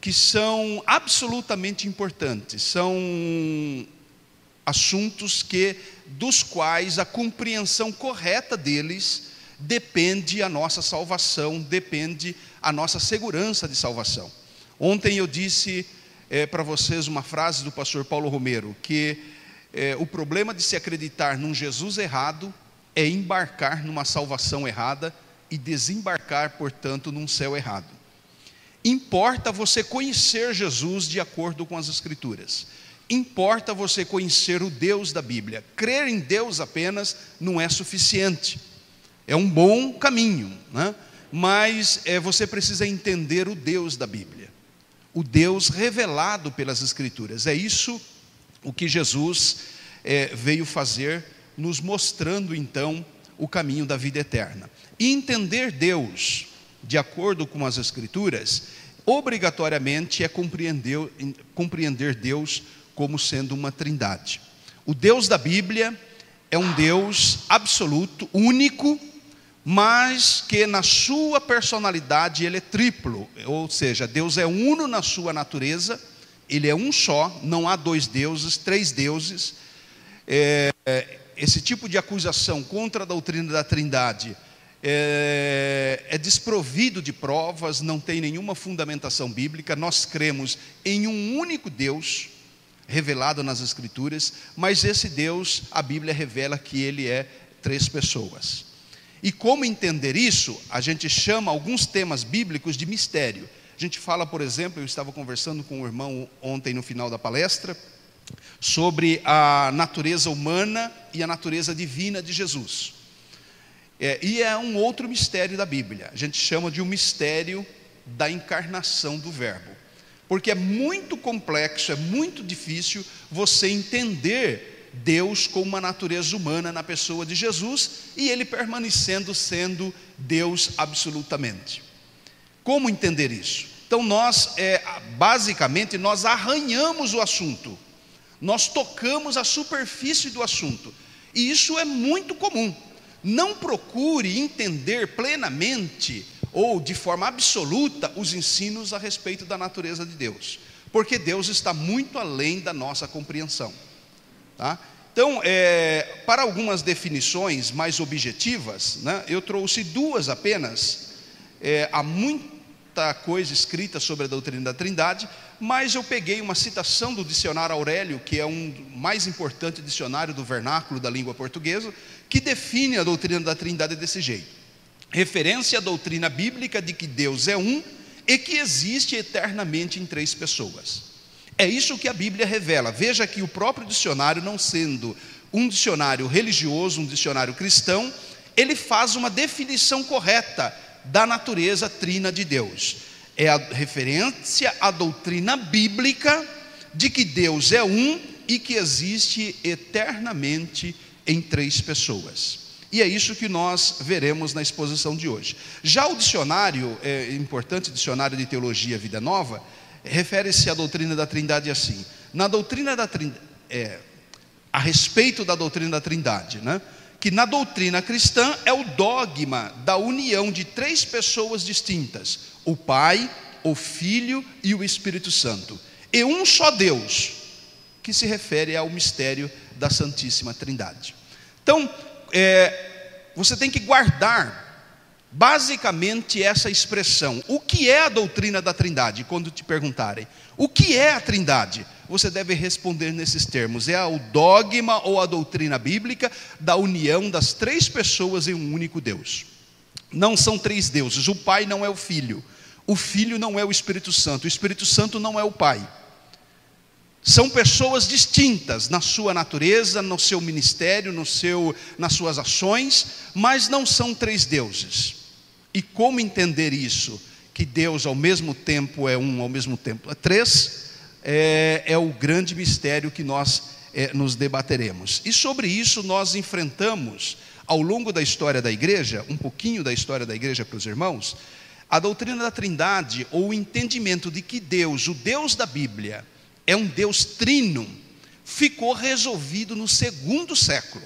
que são absolutamente importantes, são assuntos dos quais a compreensão correta deles depende a nossa salvação, depende a nossa segurança de salvação. Ontem eu disse para vocês uma frase do pastor Paulo Romero, que o problema de se acreditar num Jesus errado é embarcar numa salvação errada e desembarcar, portanto, num céu errado. Importa você conhecer Jesus de acordo com as Escrituras. Importa você conhecer o Deus da Bíblia. Crer em Deus apenas não é suficiente. É um bom caminho, né? Mas você precisa entender o Deus da Bíblia, o Deus revelado pelas Escrituras. É isso o que Jesus veio fazer, nos mostrando então o caminho da vida eterna. E entender Deus de acordo com as Escrituras, obrigatoriamente é compreender Deus como sendo uma trindade. O Deus da Bíblia é um Deus absoluto, único, mas que na sua personalidade ele é triplo, ou seja, Deus é uno na sua natureza, ele é um só, não há dois deuses, três deuses. Esse tipo de acusação contra a doutrina da trindade é desprovido de provas, não tem nenhuma fundamentação bíblica. Nós cremos em um único Deus, revelado nas Escrituras, mas esse Deus, a Bíblia revela que ele é três pessoas. E como entender isso? A gente chama alguns temas bíblicos de mistério. A gente fala, por exemplo, eu estava conversando com um irmão ontem no final da palestra, sobre a natureza humana e a natureza divina de Jesus. E é um outro mistério da Bíblia. A gente chama de um mistério da encarnação do Verbo. Porque é muito complexo, é muito difícil você entender Deus com uma natureza humana na pessoa de Jesus e ele permanecendo sendo Deus absolutamente. Como entender isso? Então basicamente nós arranhamos o assunto, nós tocamos a superfície do assunto, e isso é muito comum. Não procure entender plenamente ou de forma absoluta os ensinos a respeito da natureza de Deus, porque Deus está muito além da nossa compreensão. Tá? Então, para algumas definições mais objetivas, né, eu trouxe duas apenas. Há muita coisa escrita sobre a doutrina da trindade, mas eu peguei uma citação do dicionário Aurélio, que é um mais importante dicionário do vernáculo da língua portuguesa, que define a doutrina da trindade desse jeito: referência à doutrina bíblica de que Deus é um e que existe eternamente em três pessoas. É isso que a Bíblia revela. Veja que o próprio dicionário, não sendo um dicionário religioso, um dicionário cristão, ele faz uma definição correta da natureza trina de Deus. É a referência à doutrina bíblica de que Deus é um e que existe eternamente em três pessoas. E é isso que nós veremos na exposição de hoje. Já o dicionário, importante dicionário de teologia Vida Nova, refere-se à doutrina da trindade assim: na doutrina da trindade, a respeito da doutrina da trindade, né? Que na doutrina cristã é o dogma da união de três pessoas distintas: o Pai, o Filho e o Espírito Santo, e um só Deus, que se refere ao mistério da Santíssima Trindade. Então, você tem que guardar basicamente essa expressão. O que é a doutrina da trindade? Quando te perguntarem o que é a trindade, você deve responder nesses termos: é o dogma ou a doutrina bíblica da união das três pessoas em um único Deus. Não são três deuses. O Pai não é o Filho não é o Espírito Santo não é o Pai. São pessoas distintas na sua natureza, no seu ministério, nas suas ações, mas não são três deuses. E como entender isso? Que Deus ao mesmo tempo é um, ao mesmo tempo é três, é o grande mistério que nós nos debateremos. E sobre isso nós enfrentamos, ao longo da história da igreja, um pouquinho da história da igreja para os irmãos, a doutrina da trindade, ou o entendimento de que Deus, o Deus da Bíblia, é um Deus trino, ficou resolvido no segundo século.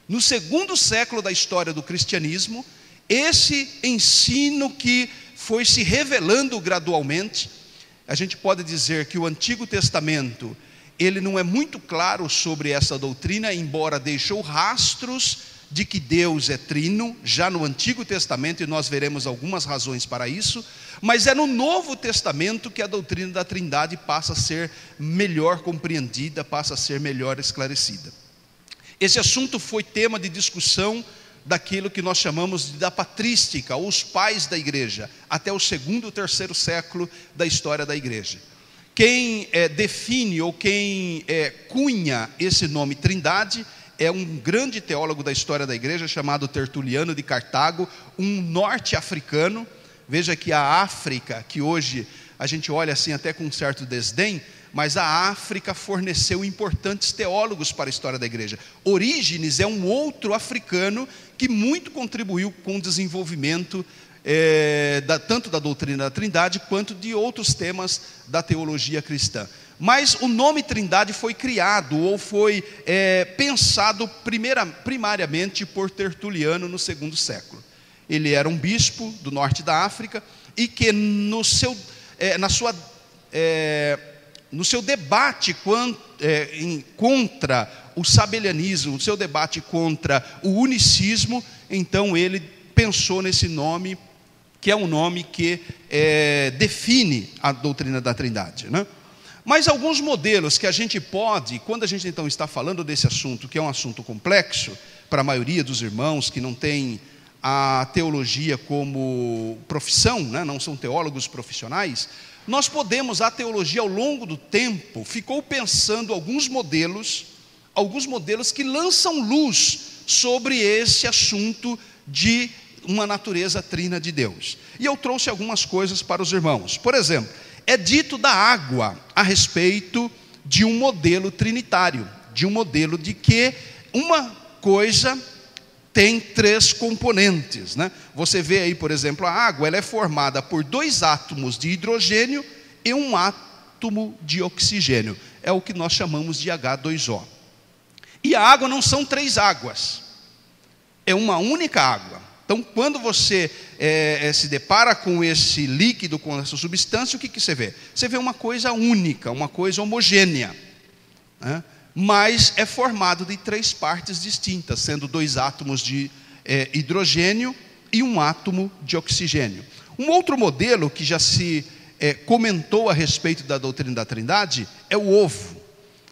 No segundo século da história do cristianismo, esse ensino que foi se revelando gradualmente, a gente pode dizer que o Antigo Testamento, ele não é muito claro sobre essa doutrina, embora deixou rastros de que Deus é trino, já no Antigo Testamento, e nós veremos algumas razões para isso, mas é no Novo Testamento que a doutrina da Trindade passa a ser melhor compreendida, passa a ser melhor esclarecida. Esse assunto foi tema de discussão daquilo que nós chamamos da patrística, ou os pais da igreja, até o segundo, terceiro século da história da igreja. Quem define ou quem cunha esse nome Trindade é um grande teólogo da história da igreja chamado Tertuliano de Cartago, um norte-africano. Veja que a África, que hoje a gente olha assim até com um certo desdém, mas a África forneceu importantes teólogos para a história da igreja. Orígenes é um outro africano que muito contribuiu com o desenvolvimento tanto da doutrina da Trindade quanto de outros temas da teologia cristã. Mas o nome Trindade foi criado ou foi pensado primariamente por Tertuliano no segundo século. Ele era um bispo do norte da África e que no seu debate contra o sabelianismo, no seu debate contra o unicismo, então ele pensou nesse nome, que é um nome que define a doutrina da Trindade, né? Mas alguns modelos que a gente pode, quando a gente então está falando desse assunto, que é um assunto complexo, para a maioria dos irmãos que não tem a teologia como profissão, né? Não são teólogos profissionais, nós podemos, a teologia ao longo do tempo, ficou pensando alguns modelos que lançam luz sobre esse assunto de uma natureza trina de Deus. E eu trouxe algumas coisas para os irmãos. Por exemplo, é dito da água a respeito de um modelo trinitário, de um modelo de que uma coisa tem três componentes, né? Você vê aí, por exemplo, a água, ela é formada por 2 átomos de hidrogênio e 1 átomo de oxigênio. É o que nós chamamos de H2O. E a água não são 3 águas, é uma única água. Então, quando você se depara com esse líquido, com essa substância, o que você vê? Você vê uma coisa única, uma coisa homogênea, né? Mas é formado de 3 partes distintas, sendo 2 átomos de hidrogênio e 1 átomo de oxigênio. Um outro modelo que já se comentou a respeito da doutrina da Trindade é o ovo,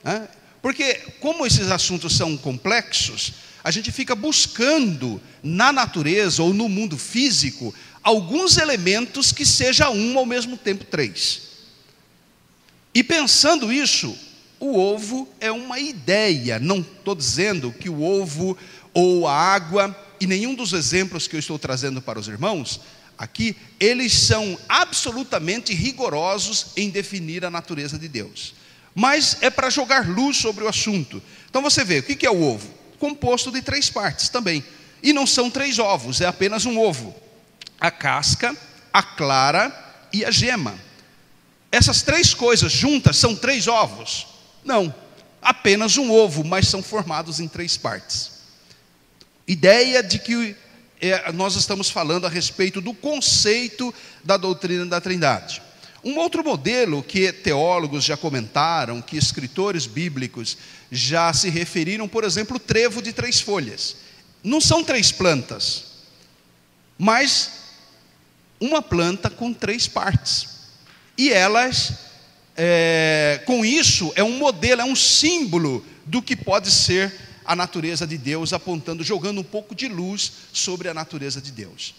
né? Porque como esses assuntos são complexos, a gente fica buscando na natureza ou no mundo físico alguns elementos que seja um ao mesmo tempo 3. E pensando isso, o ovo é uma ideia. Não estou dizendo que o ovo ou a água, e nenhum dos exemplos que eu estou trazendo para os irmãos aqui, eles são absolutamente rigorosos em definir a natureza de Deus. Mas é para jogar luz sobre o assunto. Então você vê, o que é o ovo? Composto de 3 partes também. E não são 3 ovos, é apenas um ovo. A casca, a clara e a gema. Essas 3 coisas juntas são 3 ovos? Não, apenas um ovo, mas são formados em 3 partes. Ideia de que nós estamos falando a respeito do conceito da doutrina da Trindade. Um outro modelo que teólogos já comentaram, que escritores bíblicos já se referiram, por exemplo, o trevo de 3 folhas. Não são 3 plantas, mas uma planta com 3 partes. E elas, com isso, é um modelo, é um símbolo do que pode ser a natureza de Deus, apontando, jogando um pouco de luz sobre a natureza de Deus.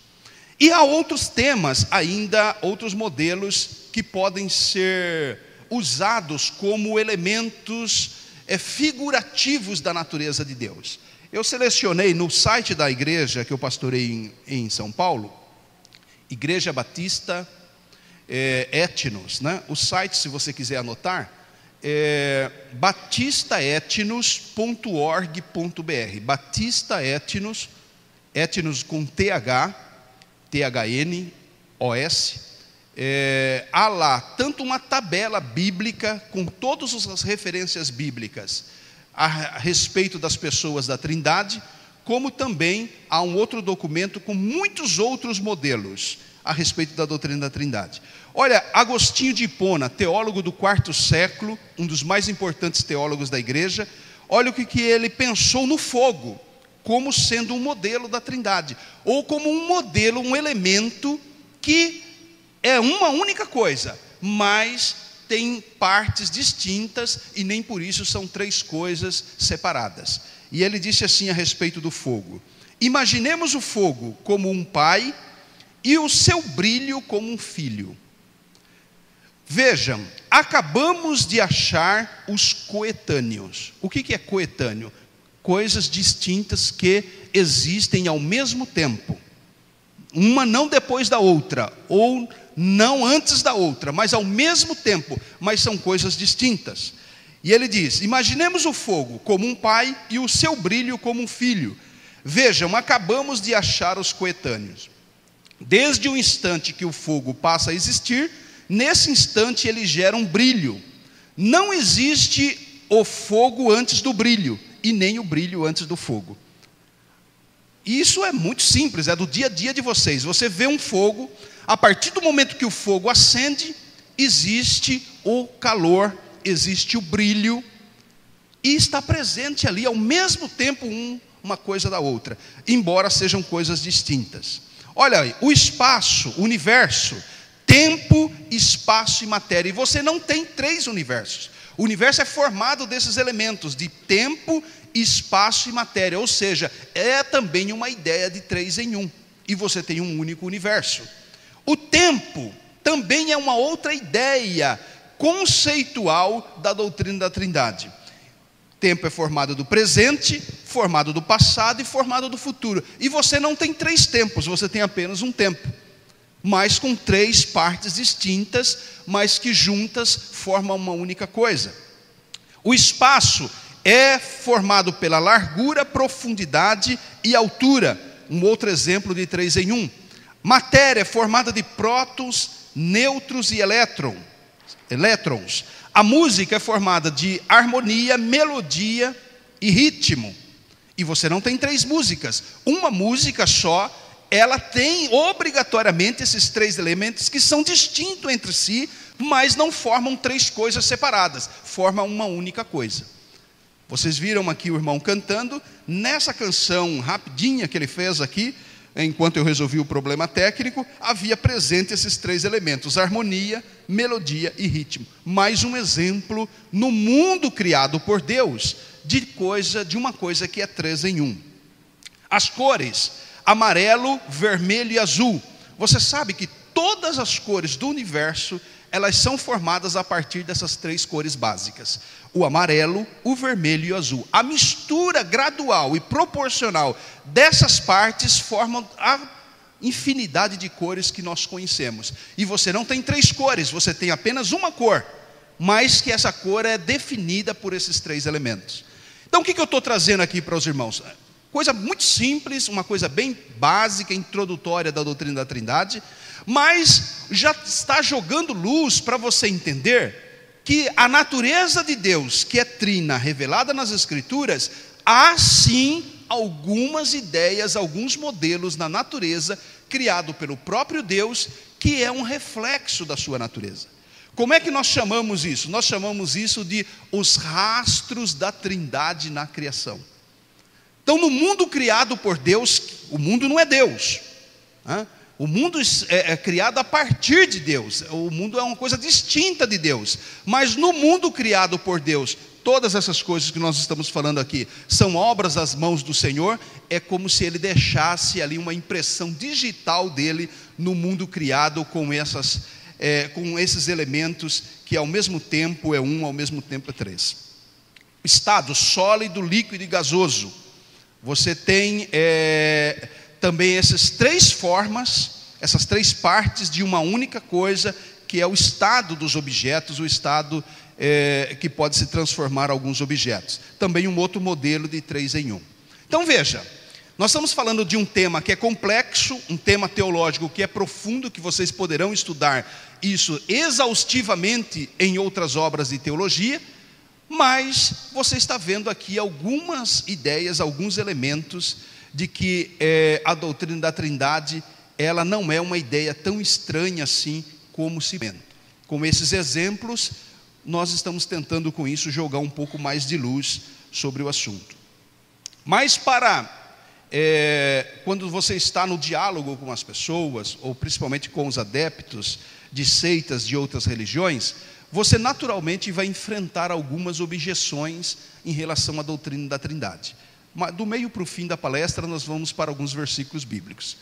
E há outros temas ainda, outros modelos que podem ser usados como elementos figurativos da natureza de Deus. Eu selecionei no site da igreja que eu pastorei em São Paulo, Igreja Batista Etnos, né? O site, se você quiser anotar, é batistaetnos.org.br. Batista Etnos, etnos com THNOS. Há lá tanto uma tabela bíblica com todas as referências bíblicas a respeito das pessoas da Trindade, como também há um outro documento com muitos outros modelos a respeito da doutrina da Trindade. Olha, Agostinho de Hipona, teólogo do quarto século, um dos mais importantes teólogos da igreja, olha o que ele pensou no fogo, como sendo um modelo da Trindade, ou como um modelo, um elemento que é uma única coisa, mas tem partes distintas e nem por isso são três coisas separadas. E ele disse assim a respeito do fogo: imaginemos o fogo como um pai e o seu brilho como um filho. Vejam, acabamos de achar os coetâneos. O que é coetâneo? Coisas distintas que existem ao mesmo tempo. Uma não depois da outra, ou não antes da outra, mas ao mesmo tempo, mas são coisas distintas. E ele diz: imaginemos o fogo como um pai e o seu brilho como um filho. Vejam, acabamos de achar os coetâneos. Desde o instante que o fogo passa a existir, nesse instante ele gera um brilho. Não existe o fogo antes do brilho, e nem o brilho antes do fogo. Isso é muito simples, é do dia a dia de vocês. Você vê um fogo, a partir do momento que o fogo acende, existe o calor, existe o brilho, e está presente ali ao mesmo tempo uma coisa da outra, embora sejam coisas distintas. Olha aí, o espaço, o universo, tempo, espaço e matéria. E você não tem três universos. O universo é formado desses elementos de tempo, espaço e matéria. Ou seja, é também uma ideia de 3 em 1. E você tem um único universo. O tempo também é uma outra ideia conceitual da doutrina da Trindade. Tempo é formado do presente, formado do passado e formado do futuro. E você não tem 3 tempos, você tem apenas um tempo, mas com 3 partes distintas, mas que juntas formam uma única coisa. O espaço é formado pela largura, profundidade e altura. Um outro exemplo de 3 em 1. Matéria é formada de prótons, nêutrons e elétrons. A música é formada de harmonia, melodia e ritmo. E você não tem 3 músicas. Uma música só, ela tem obrigatoriamente esses 3 elementos que são distintos entre si, mas não formam 3 coisas separadas. Formam uma única coisa. Vocês viram aqui o irmão cantando. Nessa canção rapidinha que ele fez aqui, enquanto eu resolvi o problema técnico, havia presente esses 3 elementos: harmonia, melodia e ritmo. Mais um exemplo no mundo criado por Deus de uma coisa que é 3 em 1. As cores: amarelo, vermelho e azul. Você sabe que todas as cores do universo, elas são formadas a partir dessas 3 cores básicas: o amarelo, o vermelho e o azul. A mistura gradual e proporcional dessas partes formam a infinidade de cores que nós conhecemos. E você não tem 3 cores, você tem apenas uma cor, mas que essa cor é definida por esses 3 elementos. Então o que eu estou trazendo aqui para os irmãos? Coisa muito simples, uma coisa bem básica, introdutória da doutrina da Trindade, mas já está jogando luz para você entender que a natureza de Deus, que é trina, revelada nas Escrituras, há sim algumas ideias, alguns modelos na natureza, criado pelo próprio Deus, que é um reflexo da sua natureza. Como é que nós chamamos isso? Nós chamamos isso de os rastros da Trindade na criação. Então, no mundo criado por Deus, o mundo não é Deus, né? O mundo é criado a partir de Deus, o mundo é uma coisa distinta de Deus, mas no mundo criado por Deus, todas essas coisas que nós estamos falando aqui, são obras das mãos do Senhor. É como se Ele deixasse ali uma impressão digital dele no mundo criado com esses elementos que ao mesmo tempo é um, ao mesmo tempo é 3. Estado sólido, líquido e gasoso. Você tem também essas 3 formas, essas 3 partes de uma única coisa, que é o estado dos objetos, o estado que pode se transformar alguns objetos. Também um outro modelo de 3 em 1. Então veja, nós estamos falando de um tema que é complexo, um tema teológico que é profundo, que vocês poderão estudar isso exaustivamente em outras obras de teologia, mas você está vendo aqui algumas ideias, alguns elementos de que a doutrina da Trindade ela não é uma ideia tão estranha assim como se pensa. Com esses exemplos, nós estamos tentando com isso jogar um pouco mais de luz sobre o assunto. Mas quando você está no diálogo com as pessoas, ou principalmente com os adeptos de seitas de outras religiões, você naturalmente vai enfrentar algumas objeções em relação à doutrina da Trindade. Do meio para o fim da palestra, nós vamos para alguns versículos bíblicos.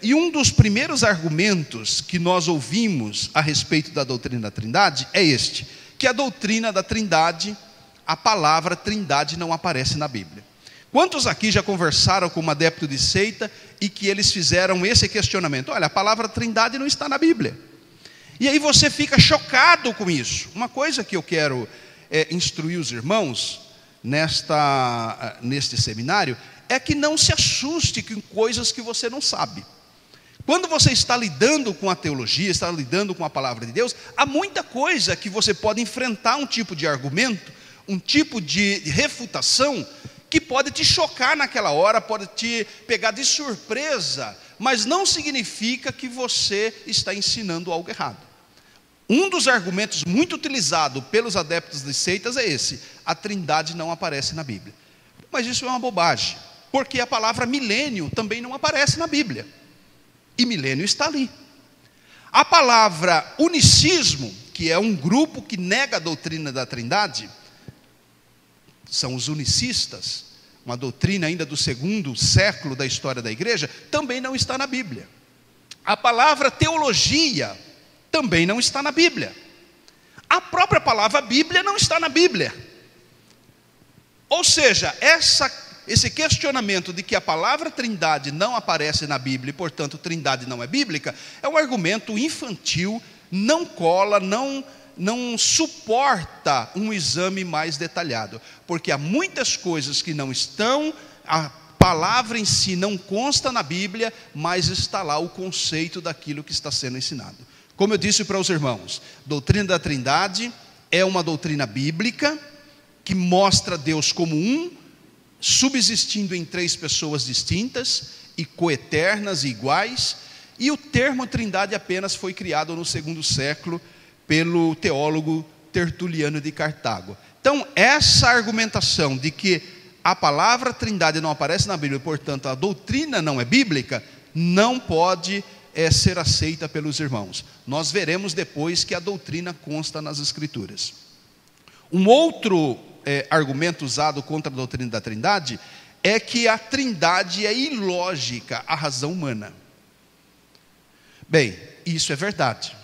E um dos primeiros argumentos que nós ouvimos a respeito da doutrina da Trindade é este: que a doutrina da Trindade, a palavra Trindade não aparece na Bíblia. Quantos aqui já conversaram com um adepto de seita e que eles fizeram esse questionamento? Olha, a palavra Trindade não está na Bíblia. E aí você fica chocado com isso. Uma coisa que eu quero instruir os irmãos neste seminário é que não se assuste com coisas que você não sabe. Quando você está lidando com a teologia, está lidando com a palavra de Deus, há muita coisa que você pode enfrentar, um tipo de argumento, um tipo de refutação, que pode te chocar naquela hora, pode te pegar de surpresa, mas não significa que você está ensinando algo errado. Um dos argumentos muito utilizado pelos adeptos de seitas é esse: a Trindade não aparece na Bíblia. Mas isso é uma bobagem, porque a palavra milênio também não aparece na Bíblia, e milênio está ali. A palavra unicismo, que é um grupo que nega a doutrina da Trindade, são os unicistas, uma doutrina ainda do 2º século da história da igreja, também não está na Bíblia. A palavra teologia também não está na Bíblia. A própria palavra Bíblia não está na Bíblia. Ou seja, esse questionamento de que a palavra Trindade não aparece na Bíblia e, portanto, Trindade não é bíblica, é um argumento infantil, não cola, não suporta um exame mais detalhado, porque há muitas coisas que não estão, a palavra em si não consta na Bíblia, mas está lá o conceito daquilo que está sendo ensinado. Como eu disse para os irmãos, doutrina da Trindade é uma doutrina bíblica que mostra Deus como um, subsistindo em 3 pessoas distintas e coeternas e iguais, e o termo Trindade apenas foi criado no 2º século pelo teólogo Tertuliano de Cartago. Então, essa argumentação de que a palavra Trindade não aparece na Bíblia, portanto a doutrina não é bíblica, não pode ser aceita pelos irmãos. Nós veremos depois que a doutrina consta nas Escrituras. Um outro argumento usado contra a doutrina da Trindade é que a Trindade é ilógica à razão humana. Bem, isso é verdade.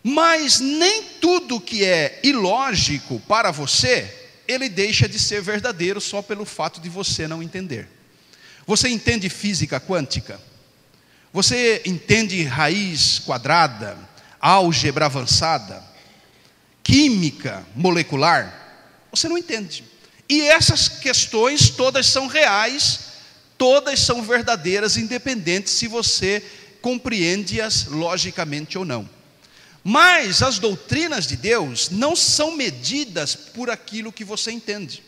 Mas nem tudo que é ilógico para você, ele deixa de ser verdadeiro só pelo fato de você não entender. Você entende física quântica? Você entende raiz quadrada, álgebra avançada, química molecular? Você não entende. E essas questões todas são reais, todas são verdadeiras, independente se você compreende-as logicamente ou não. Mas as doutrinas de Deus não são medidas por aquilo que você entende.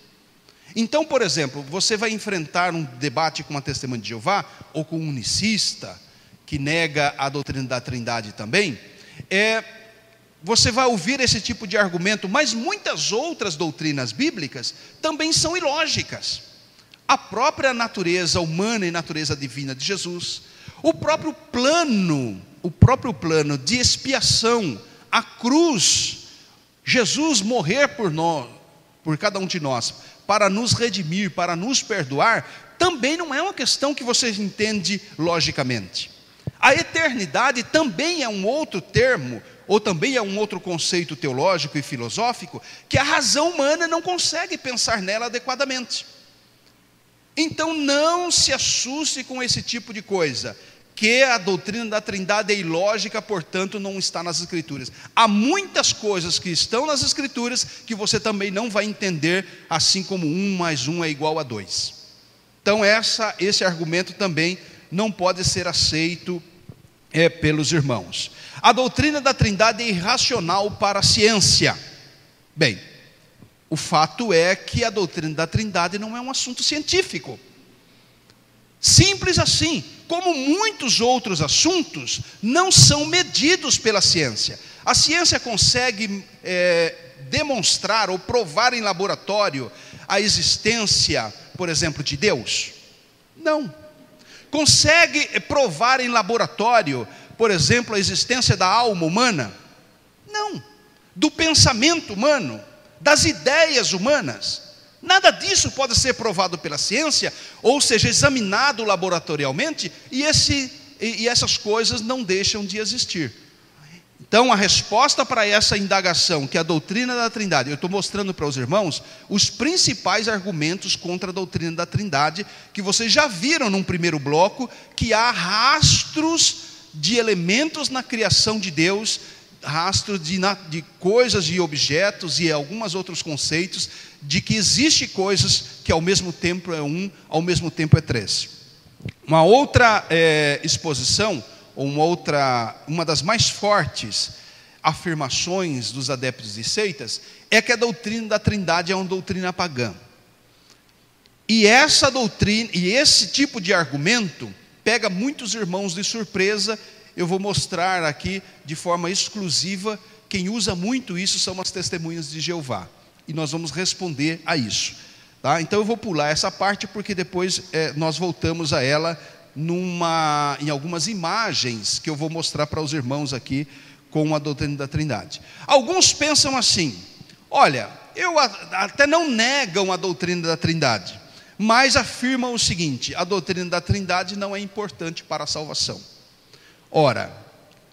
Então, por exemplo, você vai enfrentar um debate com uma testemunha de Jeová, ou com um unicista, que nega a doutrina da Trindade também, você vai ouvir esse tipo de argumento, mas muitas outras doutrinas bíblicas também são ilógicas. A própria natureza humana e natureza divina de Jesus, o próprio plano de expiação, a cruz, Jesus morrer por nós, por cada um de nós, para nos redimir, para nos perdoar, também não é uma questão que você entende logicamente. A eternidade também é um outro termo, ou também é um outro conceito teológico e filosófico, que a razão humana não consegue pensar nela adequadamente. Então não se assuste com esse tipo de coisa, que a doutrina da Trindade é ilógica, portanto não está nas Escrituras. Há muitas coisas que estão nas Escrituras que você também não vai entender, assim como 1 mais 1 é igual a 2. Então esse argumento também não pode ser aceito pelos irmãos. A doutrina da Trindade é irracional para a ciência. Bem, o fato é que a doutrina da Trindade não é um assunto científico. Simples assim. como muitos outros assuntos, não são medidos pela ciência. A ciência consegue demonstrar ou provar em laboratório a existência, por exemplo, de Deus? Não. Consegue provar em laboratório, por exemplo, a existência da alma humana? Não. Do pensamento humano, das ideias humanas? Nada disso pode ser provado pela ciência, ou seja, examinado laboratorialmente, e essas coisas não deixam de existir. Então, a resposta para essa indagação, que é a doutrina da Trindade, eu estou mostrando para os irmãos os principais argumentos contra a doutrina da Trindade, que vocês já viram num primeiro bloco, que há rastros de elementos na criação de Deus, rastros de coisas e objetos e alguns outros conceitos, de que existe coisas que ao mesmo tempo é um, ao mesmo tempo é três. Uma outra exposição, ou uma das mais fortes afirmações dos adeptos de seitas, é que a doutrina da Trindade é uma doutrina pagã. E essa doutrina, e esse tipo de argumento, pega muitos irmãos de surpresa. Eu vou mostrar aqui de forma exclusiva. Quem usa muito isso são as testemunhas de Jeová, e nós vamos responder a isso, tá? Então eu vou pular essa parte, porque depois nós voltamos a ela em algumas imagens que eu vou mostrar para os irmãos aqui com a doutrina da Trindade. Alguns pensam assim: olha, até não negam a doutrina da Trindade, mas afirmam o seguinte: a doutrina da Trindade não é importante para a salvação. Ora,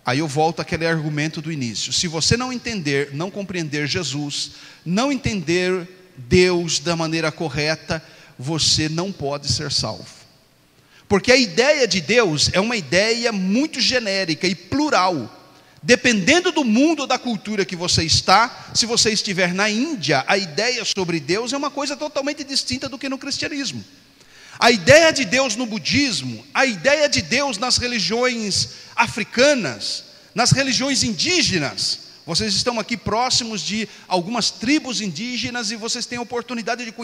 aí eu volto àquele argumento do início: se você não entender, não compreender Jesus, não entender Deus da maneira correta, você não pode ser salvo. Porque a ideia de Deus é uma ideia muito genérica e plural. Dependendo do mundo ou da cultura que você está, se você estiver na Índia, a ideia sobre Deus é uma coisa totalmente distinta do que no cristianismo. A ideia de Deus no budismo, a ideia de Deus nas religiões africanas, nas religiões indígenas. Vocês estão aqui próximos de algumas tribos indígenas e vocês têm a oportunidade de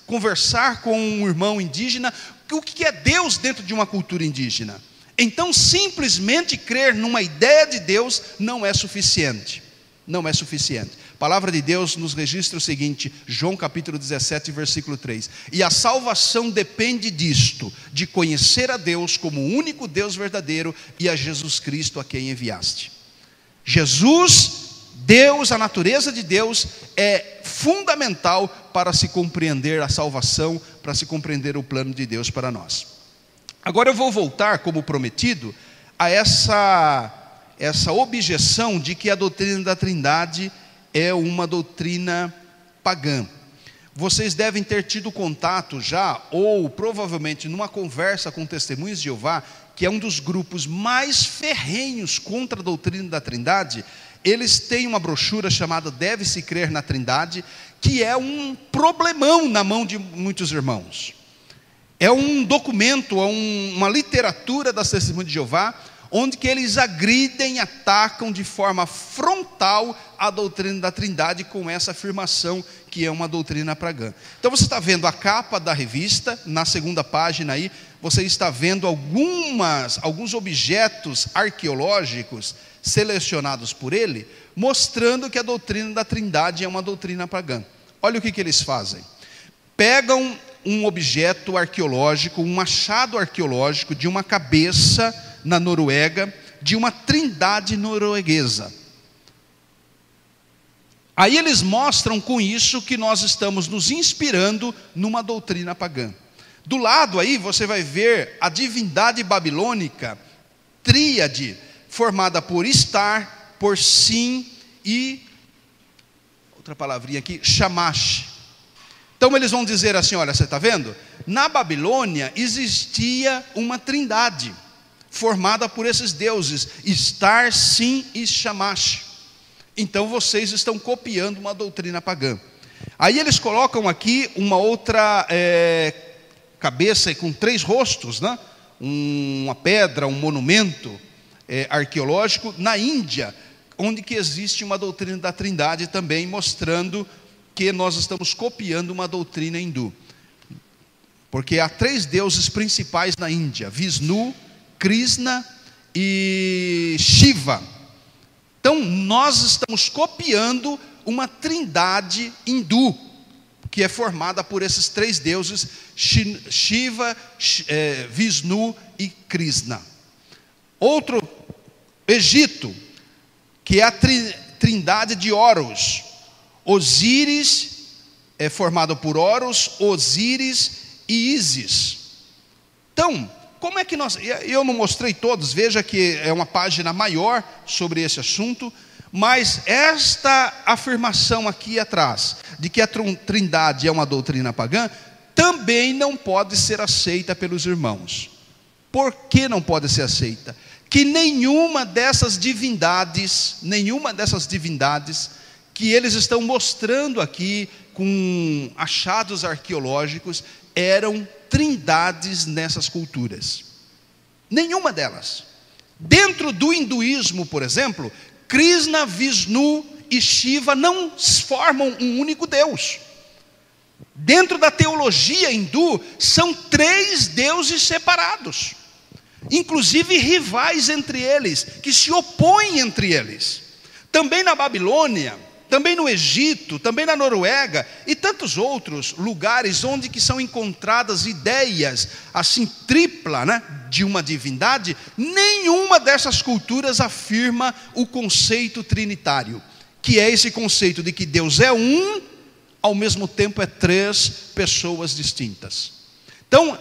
conversar com um irmão indígena. O que é Deus dentro de uma cultura indígena? Então, simplesmente crer numa ideia de Deus não é suficiente. Não é suficiente. A palavra de Deus nos registra o seguinte, João capítulo 17, versículo 3. E a salvação depende disto, de conhecer a Deus como o único Deus verdadeiro e a Jesus Cristo a quem enviaste. Jesus, Deus, a natureza de Deus é fundamental para se compreender a salvação, para se compreender o plano de Deus para nós. Agora eu vou voltar, como prometido, a essa objeção de que a doutrina da Trindade é uma doutrina pagã. Vocês devem ter tido contato já, ou provavelmente numa conversa com testemunhas de Jeová, que é um dos grupos mais ferrenhos contra a doutrina da Trindade. Eles têm uma brochura chamada Deve-se Crer na Trindade, que é um problemão na mão de muitos irmãos. É um documento, uma literatura das testemunhas de Jeová, onde que eles agridem, atacam de forma frontal a doutrina da Trindade com essa afirmação que é uma doutrina pagã. Então você está vendo a capa da revista, na segunda página aí, você está vendo alguns objetos arqueológicos selecionados por ele, mostrando que a doutrina da Trindade é uma doutrina pagã. Olha o que eles fazem. Pegam um objeto arqueológico, um achado arqueológico de uma cabeça na Noruega, de uma trindade norueguesa. Aí eles mostram com isso que nós estamos nos inspirando numa doutrina pagã. Do lado aí você vai ver a divindade babilônica, tríade, formada por Star, por Sim e, outra palavrinha aqui, Shamash. Então eles vão dizer assim, olha, você está vendo? Na Babilônia existia uma trindade, formada por esses deuses, Star, Sim e Shamash. Então vocês estão copiando uma doutrina pagã. Aí eles colocam aqui uma outra cabeça com 3 rostos, né? Uma pedra, um monumento arqueológico na Índia, onde que existe uma doutrina da Trindade também, mostrando que nós estamos copiando uma doutrina hindu. Porque há 3 deuses principais na Índia: Vishnu, Krishna e Shiva. Então, nós estamos copiando uma trindade hindu, que é formada por esses três deuses, Shiva, Vishnu e Krishna. Outro, Egito, que é a trindade de Horus. Osíris é formado por Horus, Osíris e Ísis. Então, como é que nós... Eu não mostrei todos, veja que é uma página maior sobre esse assunto, mas esta afirmação aqui atrás, de que a trindade é uma doutrina pagã, também não pode ser aceita pelos irmãos. Por que não pode ser aceita? Que nenhuma dessas divindades que eles estão mostrando aqui com achados arqueológicos, eram trindades nessas culturas. Nenhuma delas. Dentro do hinduísmo, por exemplo, Krishna, Vishnu e Shiva não formam um único Deus. Dentro da teologia hindu, são três deuses separados, inclusive rivais entre eles, que se opõem entre eles. Também na Babilônia, também no Egito, também na Noruega e tantos outros lugares onde que são encontradas ideias assim tripla, né, de uma divindade, nenhuma dessas culturas afirma o conceito trinitário, que é esse conceito de que Deus é um, ao mesmo tempo é três pessoas distintas. Então,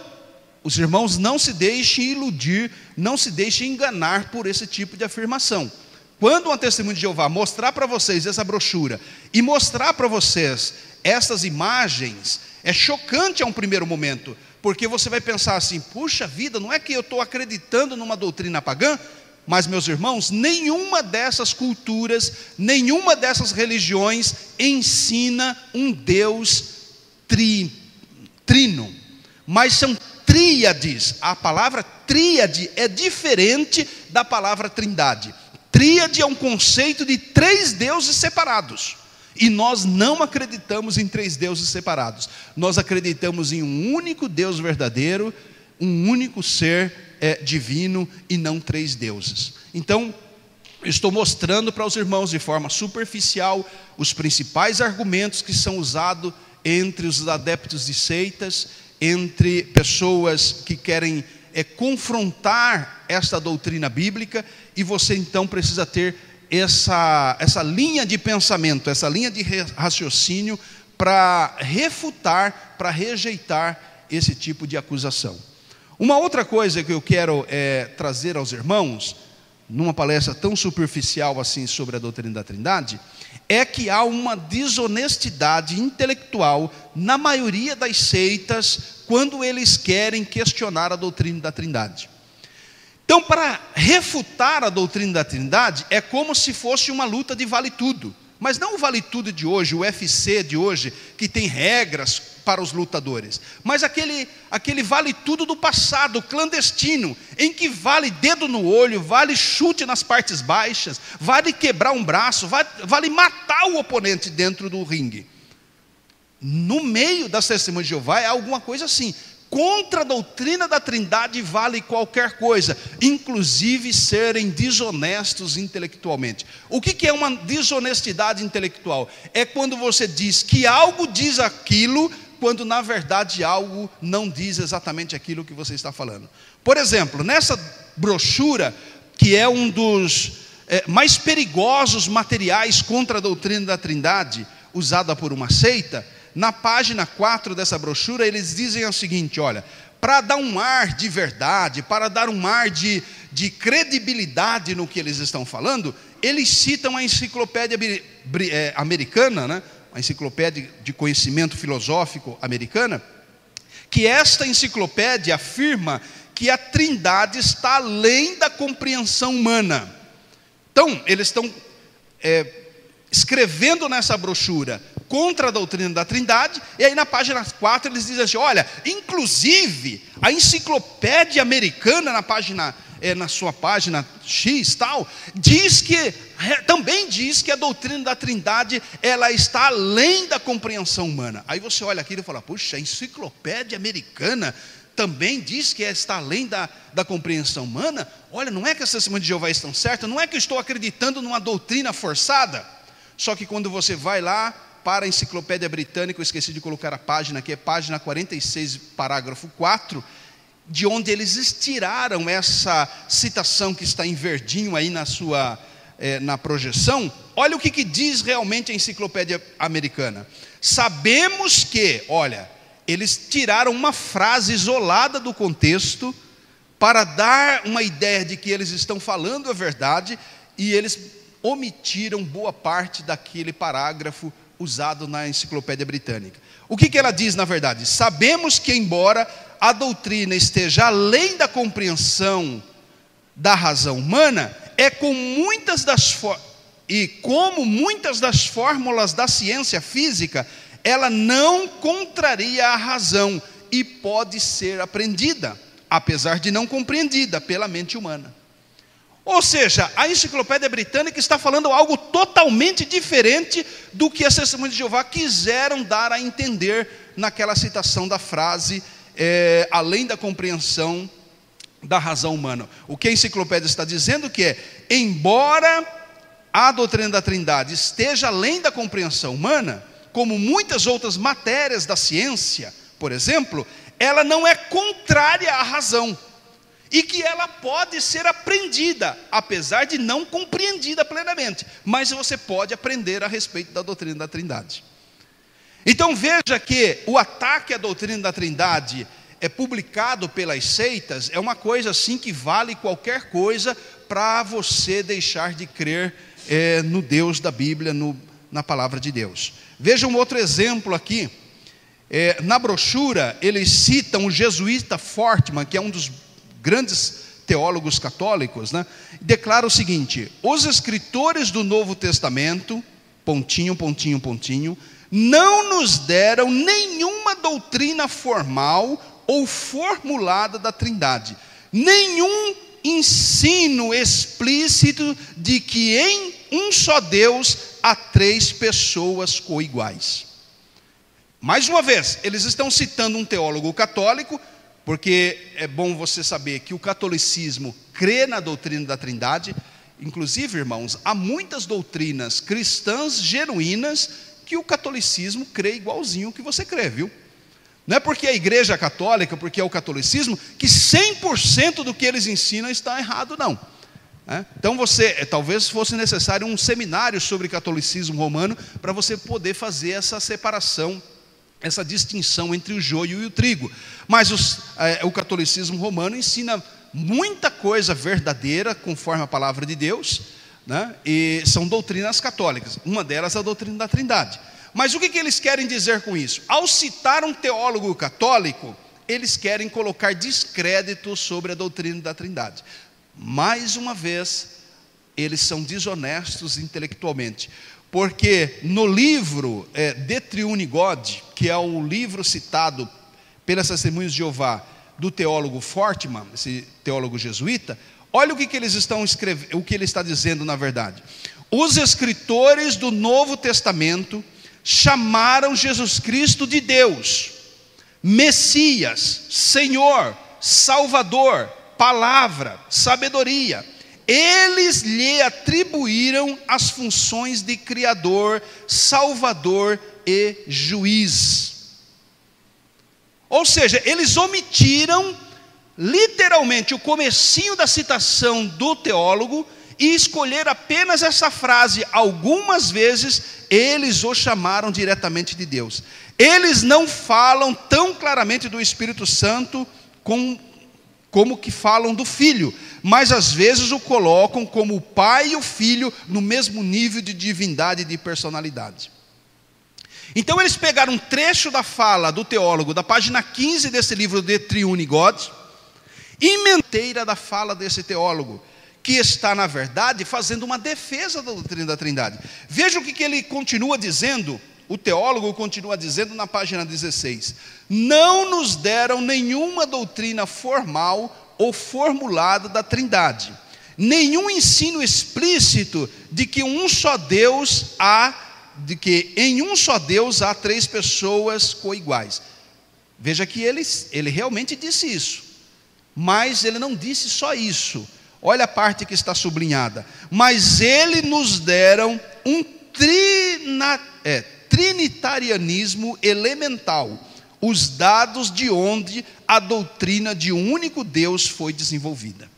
os irmãos não se deixem iludir, não se deixem enganar por esse tipo de afirmação. Quando uma testemunha de Jeová mostrar para vocês essa brochura e mostrar para vocês essas imagens, é chocante a um primeiro momento, porque você vai pensar assim, puxa vida, não é que eu estou acreditando numa doutrina pagã? Mas, meus irmãos, nenhuma dessas culturas, nenhuma dessas religiões ensina um Deus trino, mas são tríades. A palavra tríade é diferente da palavra trindade. Tríade é um conceito de três deuses separados, e nós não acreditamos em três deuses separados. Nós acreditamos em um único Deus verdadeiro, um único ser divino, e não três deuses. Então, estou mostrando para os irmãos de forma superficial os principais argumentos que são usados entre os adeptos de seitas, entre pessoas que querem confrontar esta doutrina bíblica, e você então precisa ter essa linha de pensamento, essa linha de raciocínio para refutar, para rejeitar esse tipo de acusação. Uma outra coisa que eu quero trazer aos irmãos, numa palestra tão superficial assim sobre a doutrina da Trindade, é que há uma desonestidade intelectual na maioria das seitas quando eles querem questionar a doutrina da Trindade. Então, para refutar a doutrina da Trindade, é como se fosse uma luta de vale tudo. Mas não o vale tudo de hoje, o UFC de hoje, que tem regras para os lutadores, mas aquele vale tudo do passado, clandestino, em que vale dedo no olho, vale chute nas partes baixas, vale quebrar um braço, vale matar o oponente dentro do ringue. No meio das testemunhas de Jeová é alguma coisa assim. Contra a doutrina da Trindade vale qualquer coisa, inclusive serem desonestos intelectualmente. O que é uma desonestidade intelectual? É quando você diz que algo diz aquilo, quando na verdade algo não diz exatamente aquilo que você está falando. Por exemplo, nessa brochura, que é um dos mais perigosos materiais contra a doutrina da Trindade, usada por uma seita, na página 4 dessa brochura, eles dizem o seguinte, olha, para dar um ar de verdade, para dar um ar de credibilidade no que eles estão falando, eles citam a enciclopédia americana, né? A enciclopédia de conhecimento filosófico americana, que esta enciclopédia afirma que a Trindade está além da compreensão humana. Então, eles estão escrevendo nessa brochura contra a doutrina da Trindade, e aí na página 4 eles dizem assim, olha, inclusive a enciclopédia americana na sua página X tal, também diz que a doutrina da Trindade ela está além da compreensão humana. Aí você olha aquilo e fala, puxa, a enciclopédia americana também diz que está além da compreensão humana. Olha, não é que as testemunhas de Jeová estão certas, não é que eu estou acreditando numa doutrina forçada. Só que quando você vai lá para a Enciclopédia Britânica, eu esqueci de colocar a página aqui, é página 46, parágrafo 4, de onde eles estiraram essa citação que está em verdinho aí na projeção. Olha o que diz realmente a Enciclopédia Americana. Sabemos que, olha, eles tiraram uma frase isolada do contexto para dar uma ideia de que eles estão falando a verdade, e eles omitiram boa parte daquele parágrafo usado na Enciclopédia Britânica. O que ela diz na verdade? Sabemos que, embora a doutrina esteja além da compreensão da razão humana, como muitas das fórmulas da ciência física, ela não contraria a razão e pode ser aprendida, apesar de não compreendida pela mente humana. Ou seja, a Enciclopédia Britânica está falando algo totalmente diferente do que as Testemunhas de Jeová quiseram dar a entender naquela citação da frase, além da compreensão da razão humana. O que a enciclopédia está dizendo que embora a doutrina da Trindade esteja além da compreensão humana, como muitas outras matérias da ciência, por exemplo, ela não é contrária à razão, e que ela pode ser aprendida, apesar de não compreendida plenamente, mas você pode aprender a respeito da doutrina da Trindade. Então veja que o ataque à doutrina da Trindade publicado pelas seitas é uma coisa assim que vale qualquer coisa para você deixar de crer no Deus da Bíblia, na palavra de Deus. Veja um outro exemplo aqui. Na brochura eles citam o jesuíta Fortman, que é um dos grandes teólogos católicos, né? Declara o seguinte: os escritores do Novo Testamento, pontinho, pontinho, pontinho, não nos deram nenhuma doutrina formal ou formulada da Trindade, nenhum ensino explícito de que em um só Deus há três pessoas coiguais. Mais uma vez, eles estão citando um teólogo católico, porque é bom você saber que o catolicismo crê na doutrina da Trindade. Inclusive, irmãos, há muitas doutrinas cristãs genuínas que o catolicismo crê igualzinho que você crê, viu? Não é porque a igreja católica, porque é o catolicismo, que 100% do que eles ensinam está errado, não. Então talvez fosse necessário um seminário sobre catolicismo romano para você poder fazer essa separação, essa distinção entre o joio e o trigo. Mas o catolicismo romano ensina muita coisa verdadeira, conforme a palavra de Deus, né? E são doutrinas católicas. Uma delas é a doutrina da Trindade. Mas o que eles querem dizer com isso? Ao citar um teólogo católico, eles querem colocar descrédito sobre a doutrina da Trindade. Mais uma vez, eles são desonestos intelectualmente. Porque no livro De Triune God, que é o livro citado pelas Testemunhas de Jeová do teólogo Fortman, esse teólogo jesuíta, olha o que eles estão escrevendo, o que ele está dizendo na verdade. Os escritores do Novo Testamento chamaram Jesus Cristo de Deus, Messias, Senhor, Salvador, Palavra, Sabedoria. Eles lhe atribuíram as funções de Criador, Salvador e Juiz. Ou seja, eles omitiram literalmente o comecinho da citação do teólogo e escolheram apenas essa frase. Algumas vezes eles o chamaram diretamente de Deus. Eles não falam tão claramente do Espírito Santo como que falam do Filho, mas às vezes o colocam como o Pai e o Filho no mesmo nível de divindade e de personalidade. Então eles pegaram um trecho da fala do teólogo, da página 15 desse livro de Triune God, inteira da fala desse teólogo, que está na verdade fazendo uma defesa da doutrina da Trindade. Veja o que ele continua dizendo, o teólogo continua dizendo na página 16: não nos deram nenhuma doutrina formal ou formulada da Trindade, nenhum ensino explícito de que em um só Deus há três pessoas coiguais. Veja que ele realmente disse isso, mas ele não disse só isso. Olha a parte que está sublinhada: mas ele nos deram um trinitarianismo elemental, os dados de onde a doutrina de um único Deus foi desenvolvida.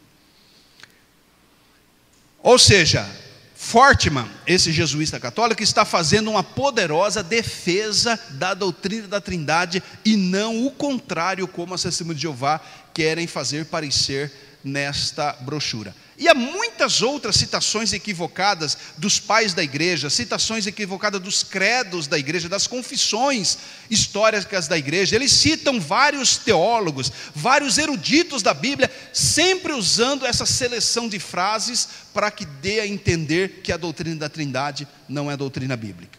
Ou seja, Fortman, esse jesuísta católico, está fazendo uma poderosa defesa da doutrina da Trindade, e não o contrário, como as Testemunhas de Jeová querem fazer parecer nesta brochura. E há muitas outras citações equivocadas dos pais da igreja, citações equivocadas dos credos da igreja, das confissões históricas da igreja. Eles citam vários teólogos, vários eruditos da Bíblia, sempre usando essa seleção de frases para que dê a entender que a doutrina da Trindade não é doutrina bíblica.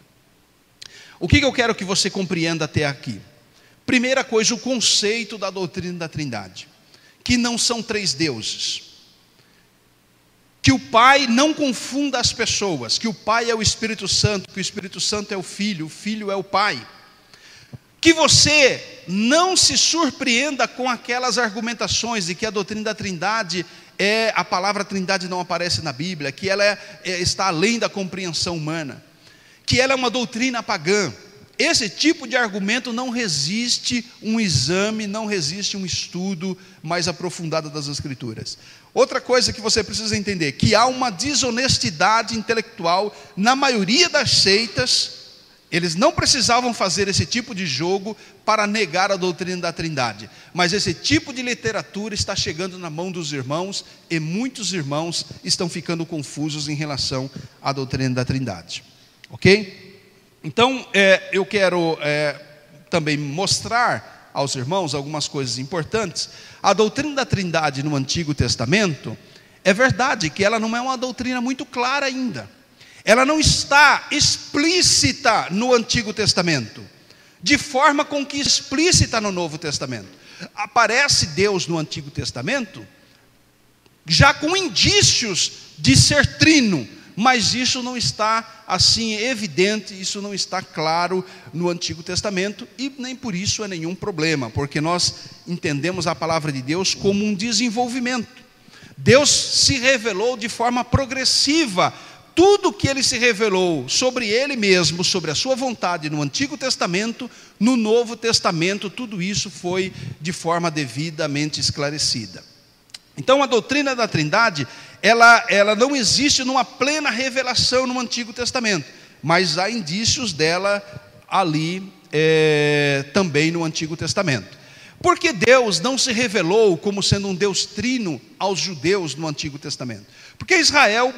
O que eu quero que você compreenda até aqui? Primeira coisa, o conceito da doutrina da Trindade, que não são três deuses, que o Pai não confunda as pessoas, que o Pai é o Espírito Santo, que o Espírito Santo é o Filho é o Pai. Que você não se surpreenda com aquelas argumentações de que a doutrina da Trindade a palavra Trindade não aparece na Bíblia, que ela está além da compreensão humana, que ela é uma doutrina pagã. Esse tipo de argumento não resiste um exame, não resiste um estudo mais aprofundado das Escrituras. Outra coisa que você precisa entender, que há uma desonestidade intelectual na maioria das seitas. Eles não precisavam fazer esse tipo de jogo para negar a doutrina da Trindade, mas esse tipo de literatura está chegando na mão dos irmãos, e muitos irmãos estão ficando confusos em relação à doutrina da Trindade. Ok? Então, eu quero também mostrar aos irmãos algumas coisas importantes. A doutrina da Trindade no Antigo Testamento, é verdade que ela não é uma doutrina muito clara ainda. Ela não está explícita no Antigo Testamento, de forma com que explícita no Novo Testamento. Aparece Deus no Antigo Testamento já com indícios de ser trino, mas isso não está assim evidente, isso não está claro no Antigo Testamento, e nem por isso é nenhum problema, porque nós entendemos a palavra de Deus como um desenvolvimento. Deus se revelou de forma progressiva. Tudo que ele se revelou sobre ele mesmo, sobre a sua vontade no Antigo Testamento, no Novo Testamento, tudo isso foi de forma devidamente esclarecida. Então a doutrina da Trindade, ela não existe numa plena revelação no Antigo Testamento, mas há indícios dela ali também no Antigo Testamento. Porque Deus não se revelou como sendo um Deus trino aos judeus no Antigo Testamento? Porque Israel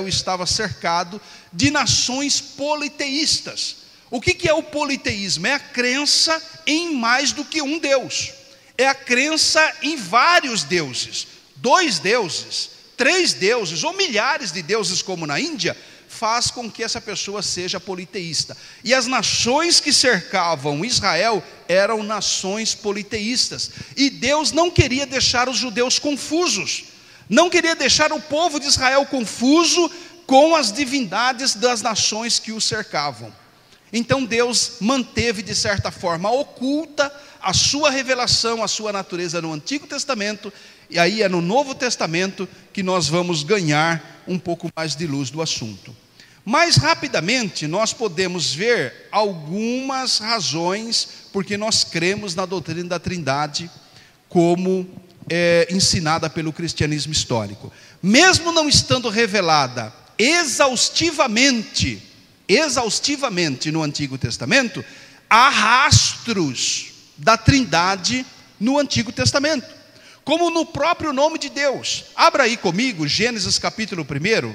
estava cercado de nações politeístas. O que é o politeísmo? É a crença em mais do que um Deus. É a crença em vários deuses, 2 deuses, 3 deuses ou milhares de deuses, como na Índia, faz com que essa pessoa seja politeísta. E as nações que cercavam Israel eram nações politeístas. E Deus não queria deixar os judeus confusos, não queria deixar o povo de Israel confuso com as divindades das nações que o cercavam. Então Deus manteve de certa forma oculta a sua revelação, a sua natureza no Antigo Testamento, e aí é no Novo Testamento que nós vamos ganhar um pouco mais de luz do assunto. Mais rapidamente, nós podemos ver algumas razões porque nós cremos na doutrina da Trindade como ensinada pelo cristianismo histórico. Mesmo não estando revelada exaustivamente no Antigo Testamento, há rastros da Trindade no Antigo Testamento, como no próprio nome de Deus. Abra aí comigo Gênesis capítulo 1.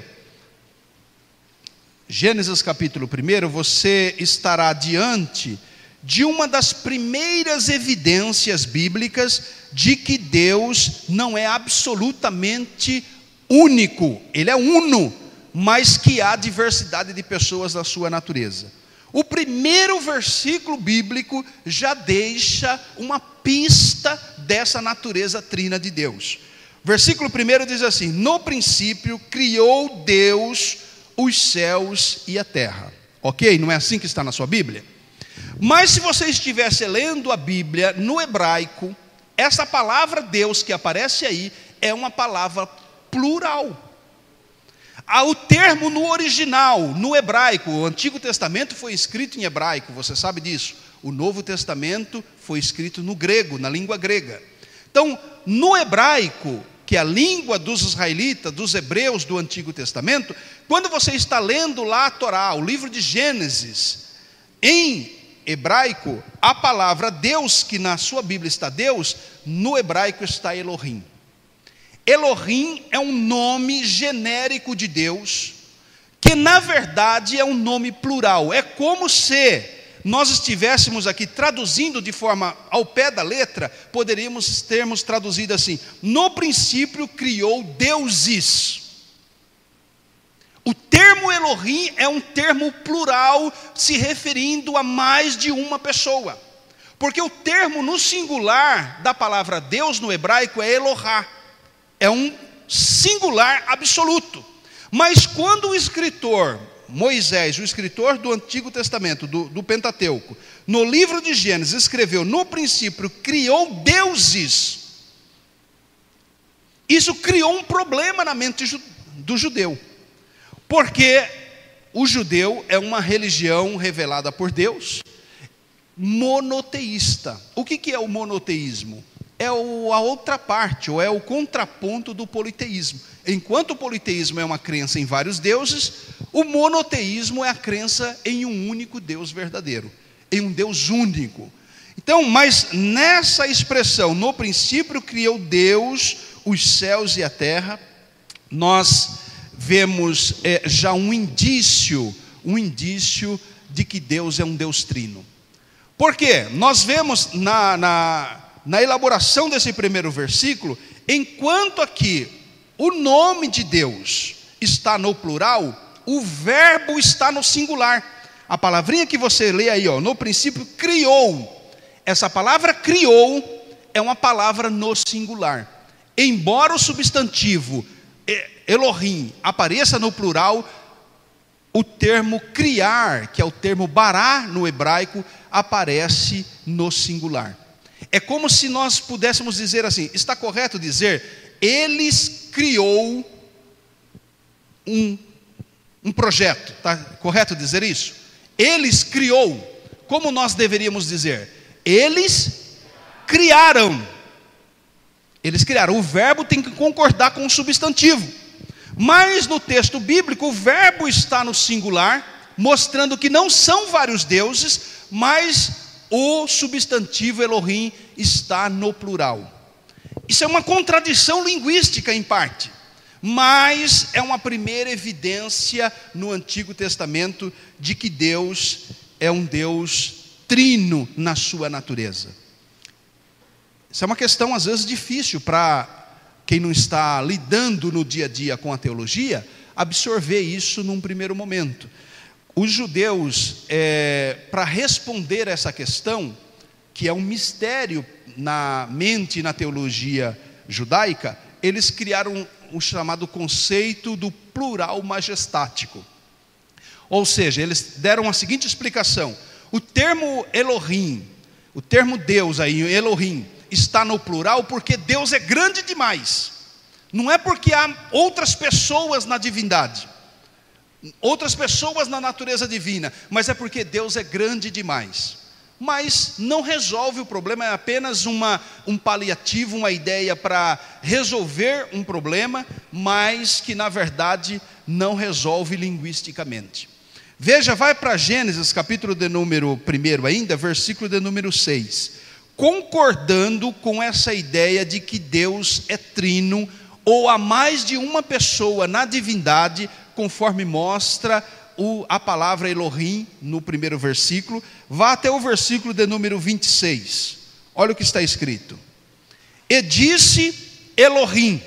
Gênesis capítulo 1, você estará diante de uma das primeiras evidências bíblicas de que Deus não é absolutamente único, Ele é uno, mas que há diversidade de pessoas na sua natureza. O primeiro versículo bíblico já deixa uma pista dessa natureza trina de Deus. Versículo 1 diz assim: no princípio criou Deus os céus e a terra. Ok? Não é assim que está na sua Bíblia? Mas se você estivesse lendo a Bíblia no hebraico, essa palavra Deus que aparece aí é uma palavra plural. O termo no original, no hebraico, o Antigo Testamento foi escrito em hebraico, você sabe disso. O Novo Testamento foi escrito no grego, na língua grega. Então, no hebraico, que é a língua dos israelitas, dos hebreus do Antigo Testamento, quando você está lendo lá a Torá, o livro de Gênesis, em hebraico, a palavra Deus, que na sua Bíblia está Deus, no hebraico está Elohim. Elohim é um nome genérico de Deus, que na verdade é um nome plural. É como se nós estivéssemos aqui traduzindo de forma ao pé da letra, poderíamos termos traduzido assim: no princípio criou deuses. O termo Elohim é um termo plural, se referindo a mais de uma pessoa. Porque o termo no singular da palavra Deus no hebraico é Elohá. É um singular absoluto. Mas quando o escritor Moisés, o escritor do Antigo Testamento, do Pentateuco, no livro de Gênesis, escreveu: no princípio criou deuses, isso criou um problema na mente do judeu, porque o judeu é uma religião revelada por Deus, monoteísta. O que é o monoteísmo? É a outra parte, ou é o contraponto do politeísmo. Enquanto o politeísmo é uma crença em vários deuses, o monoteísmo é a crença em um único Deus verdadeiro, em um Deus único. Então, mas nessa expressão, no princípio criou Deus os céus e a terra, nós vemos já um indício de que Deus é um Deus trino. Por quê? Nós vemos na elaboração desse primeiro versículo, enquanto aqui o nome de Deus está no plural, o verbo está no singular. A palavrinha que você lê aí, no princípio criou. Essa palavra criou é uma palavra no singular. Embora o substantivo Elohim apareça no plural, o termo criar, que é o termo bará no hebraico, aparece no singular. É como se nós pudéssemos dizer assim: está correto dizer, eles criou um projeto, está correto dizer isso? Eles criou, como nós deveríamos dizer? Eles criaram. Eles criaram, o verbo tem que concordar com o substantivo. Mas no texto bíblico, o verbo está no singular, mostrando que não são vários deuses, mas o substantivo Elohim está no plural. Isso é uma contradição linguística em parte, mas é uma primeira evidência no Antigo Testamento de que Deus é um Deus trino na sua natureza. Isso é uma questão às vezes difícil para quem não está lidando no dia a dia com a teologia, absorver isso num primeiro momento. Os judeus, para responder essa questão, que é um mistério na mente e na teologia judaica, eles criaram o chamado conceito do plural majestático. Ou seja, eles deram a seguinte explicação: o termo Elohim, o termo Deus aí, Elohim, está no plural porque Deus é grande demais. Não é porque há outras pessoas na divindade, outras pessoas na natureza divina, mas é porque Deus é grande demais. Mas não resolve o problema, é apenas um paliativo, uma ideia para resolver um problema, mas que na verdade não resolve linguisticamente. Veja, vai para Gênesis, capítulo de número 1 ainda, versículo de número 6. Concordando com essa ideia de que Deus é trino, ou há mais de uma pessoa na divindade, conforme mostra a palavra Elohim no primeiro versículo, vá até o versículo de número 26, olha o que está escrito: e disse Elohim.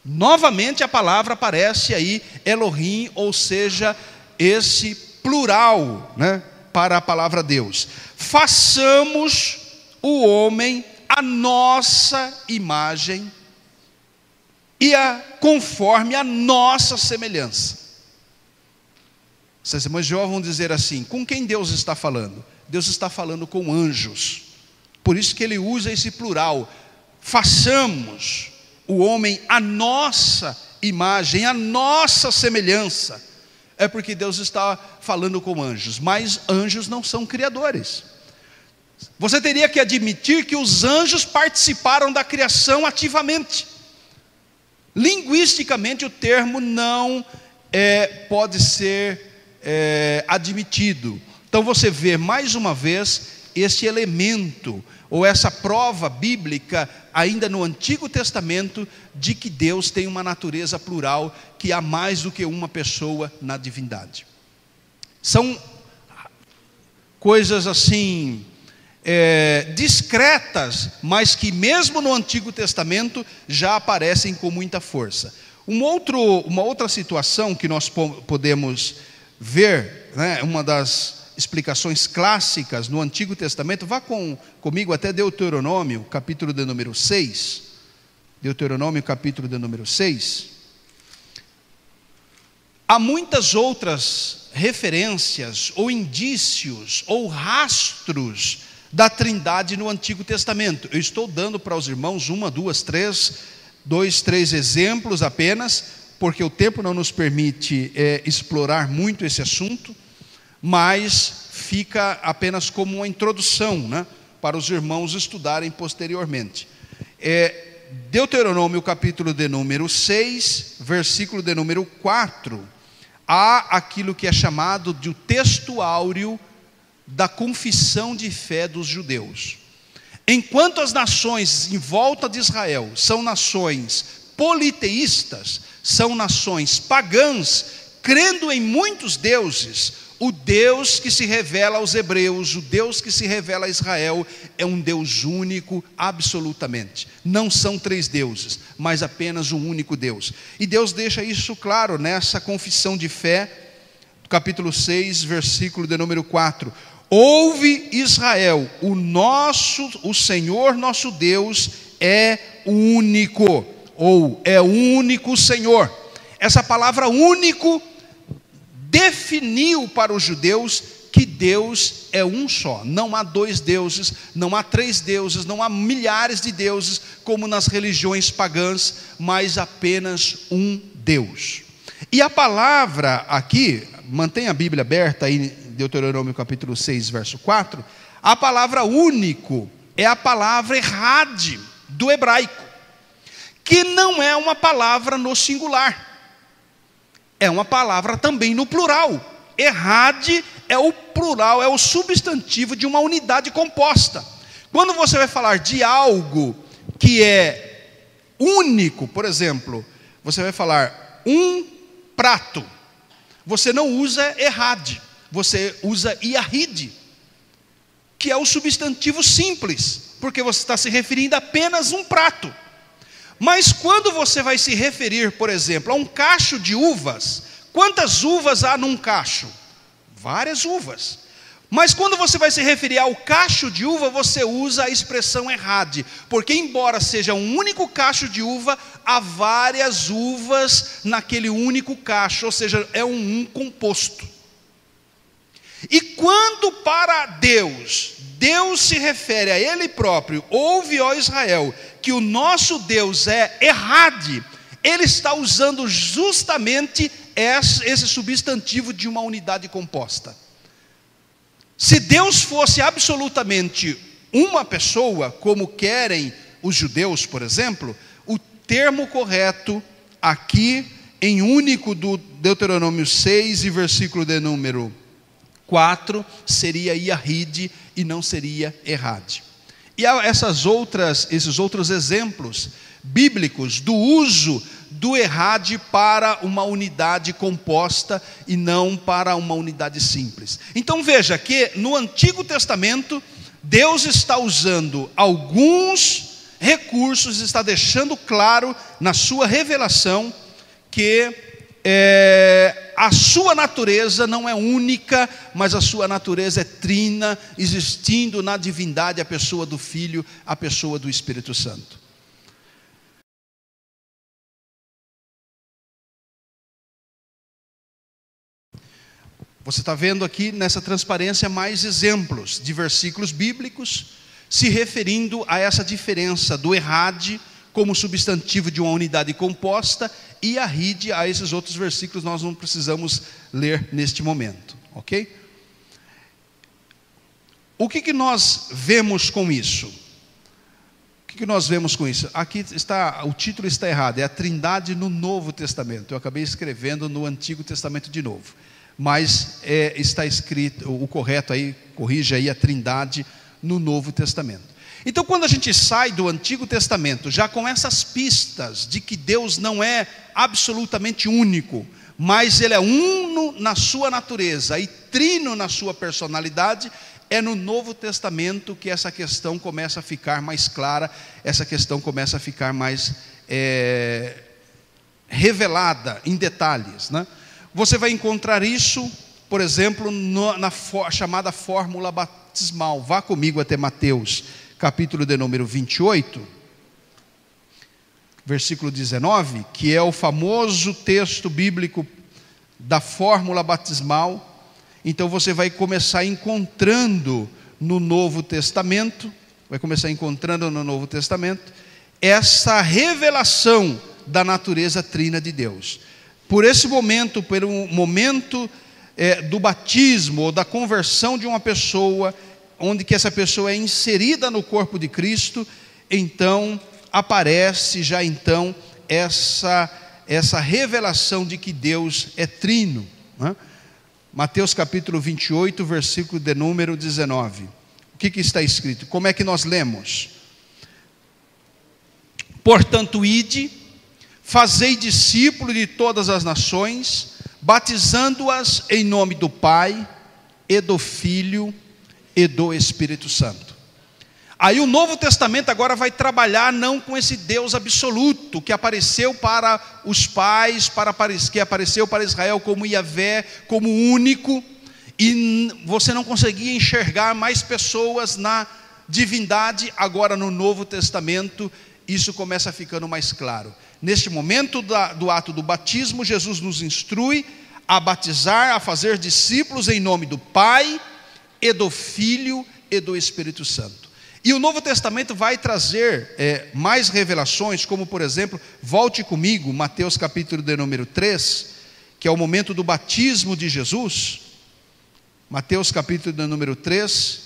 Novamente a palavra aparece aí, Elohim, ou seja, esse plural, para a palavra Deus. Façamos o homem a nossa imagem e conforme a nossa semelhança. Essas irmãs de Jó vão dizer assim: com quem Deus está falando? Deus está falando com anjos. Por isso que ele usa esse plural. Façamos o homem à nossa imagem, à nossa semelhança. É porque Deus está falando com anjos, mas anjos não são criadores. Você teria que admitir que os anjos participaram da criação ativamente. Linguisticamente o termo não pode ser admitido. Então você vê mais uma vez este elemento, ou essa prova bíblica, ainda no Antigo Testamento, de que Deus tem uma natureza plural, que há mais do que uma pessoa na divindade. São coisas assim, discretas, mas que mesmo no Antigo Testamento já aparecem com muita força. Uma outra situação que nós podemos ver, né, uma das explicações clássicas no Antigo Testamento, vá comigo até Deuteronômio, capítulo de número 6. Deuteronômio, capítulo de número 6. Há muitas outras referências, ou indícios, ou rastros da Trindade no Antigo Testamento. Eu estou dando para os irmãos dois, três exemplos apenas, porque o tempo não nos permite explorar muito esse assunto, mas fica apenas como uma introdução, né, para os irmãos estudarem posteriormente. Deuteronômio capítulo de número 6, versículo de número 4, há aquilo que é chamado de o texto áureo da confissão de fé dos judeus. Enquanto as nações em volta de Israel são nações politeístas, são nações pagãs, crendo em muitos deuses, o Deus que se revela aos hebreus, o Deus que se revela a Israel, é um Deus único absolutamente. Não são três deuses, mas apenas um único Deus. E Deus deixa isso claro nessa confissão de fé, capítulo 6, versículo de número 4. Ouve Israel, o Senhor nosso Deus é único, ou é único Senhor. Essa palavra único definiu para os judeus que Deus é um só. Não há dois deuses, não há três deuses, não há milhares de deuses como nas religiões pagãs, mas apenas um Deus. E a palavra aqui, mantenha a Bíblia aberta aí, Deuteronômio capítulo 6, verso 4, a palavra único é a palavra errad do hebraico, que não é uma palavra no singular, é uma palavra também no plural. Errad é o plural, é o substantivo de uma unidade composta. Quando você vai falar de algo que é único, por exemplo, você vai falar um prato, você não usa errad, você usa iahid, que é o substantivo simples, porque você está se referindo a apenas um prato. Mas quando você vai se referir, por exemplo, a um cacho de uvas, quantas uvas há num cacho? Várias uvas. Mas quando você vai se referir ao cacho de uva, você usa a expressão errad, porque embora seja um único cacho de uva, há várias uvas naquele único cacho, ou seja, é um composto. E quando para Deus se refere a Ele próprio, ouve, ó Israel, que o nosso Deus é errad, Ele está usando justamente esse substantivo de uma unidade composta. Se Deus fosse absolutamente uma pessoa, como querem os judeus, por exemplo, o termo correto aqui em único do Deuteronômio 6 e versículo de número 4 seria iahid e não seria errad. E há esses outros exemplos bíblicos do uso do errad para uma unidade composta e não para uma unidade simples. Então veja que no Antigo Testamento Deus está usando alguns recursos, está deixando claro na sua revelação que a sua natureza não é única, mas a sua natureza é trina, existindo na divindade a pessoa do Filho, a pessoa do Espírito Santo. Você está vendo aqui nessa transparência mais exemplos de versículos bíblicos se referindo a essa diferença do errade como substantivo de uma unidade composta e arride. A esses outros versículos nós não precisamos ler neste momento, ok? O que nós vemos com isso? O que nós vemos com isso? Aqui está, o título está errado, é a Trindade no Novo Testamento. Eu acabei escrevendo no Antigo Testamento de novo, mas está escrito, o correto aí, corrija aí, a Trindade no Novo Testamento. Então, quando a gente sai do Antigo Testamento, já com essas pistas de que Deus não é absolutamente único, mas Ele é uno na sua natureza e trino na sua personalidade, é no Novo Testamento que essa questão começa a ficar mais clara, essa questão começa a ficar mais revelada em detalhes, né? Você vai encontrar isso, por exemplo, na chamada fórmula batismal. Vá comigo até Mateus, capítulo de número 28, versículo 19, que é o famoso texto bíblico da fórmula batismal. Então você vai começar encontrando no Novo Testamento, essa revelação da natureza trina de Deus. Por esse momento, pelo momento do batismo ou da conversão de uma pessoa, onde que essa pessoa é inserida no corpo de Cristo, então aparece já então essa revelação de que Deus é trino, né? Mateus capítulo 28, versículo de número 19. O que está escrito? Como é que nós lemos? Portanto, ide, fazei discípulos de todas as nações, batizando-as em nome do Pai, e do Filho, e do Espírito Santo. Aí o Novo Testamento agora vai trabalhar não com esse Deus absoluto, que apareceu para os pais, que apareceu para Israel como Yahvé, como único, e você não conseguia enxergar mais pessoas na divindade. Agora no Novo Testamento isso começa ficando mais claro. Neste momento do ato do batismo, Jesus nos instrui a batizar, a fazer discípulos em nome do Pai, e do Filho, e do Espírito Santo. E o Novo Testamento vai trazer mais revelações, como por exemplo, volte comigo, Mateus capítulo de número 3, que é o momento do batismo de Jesus. Mateus capítulo de número 3,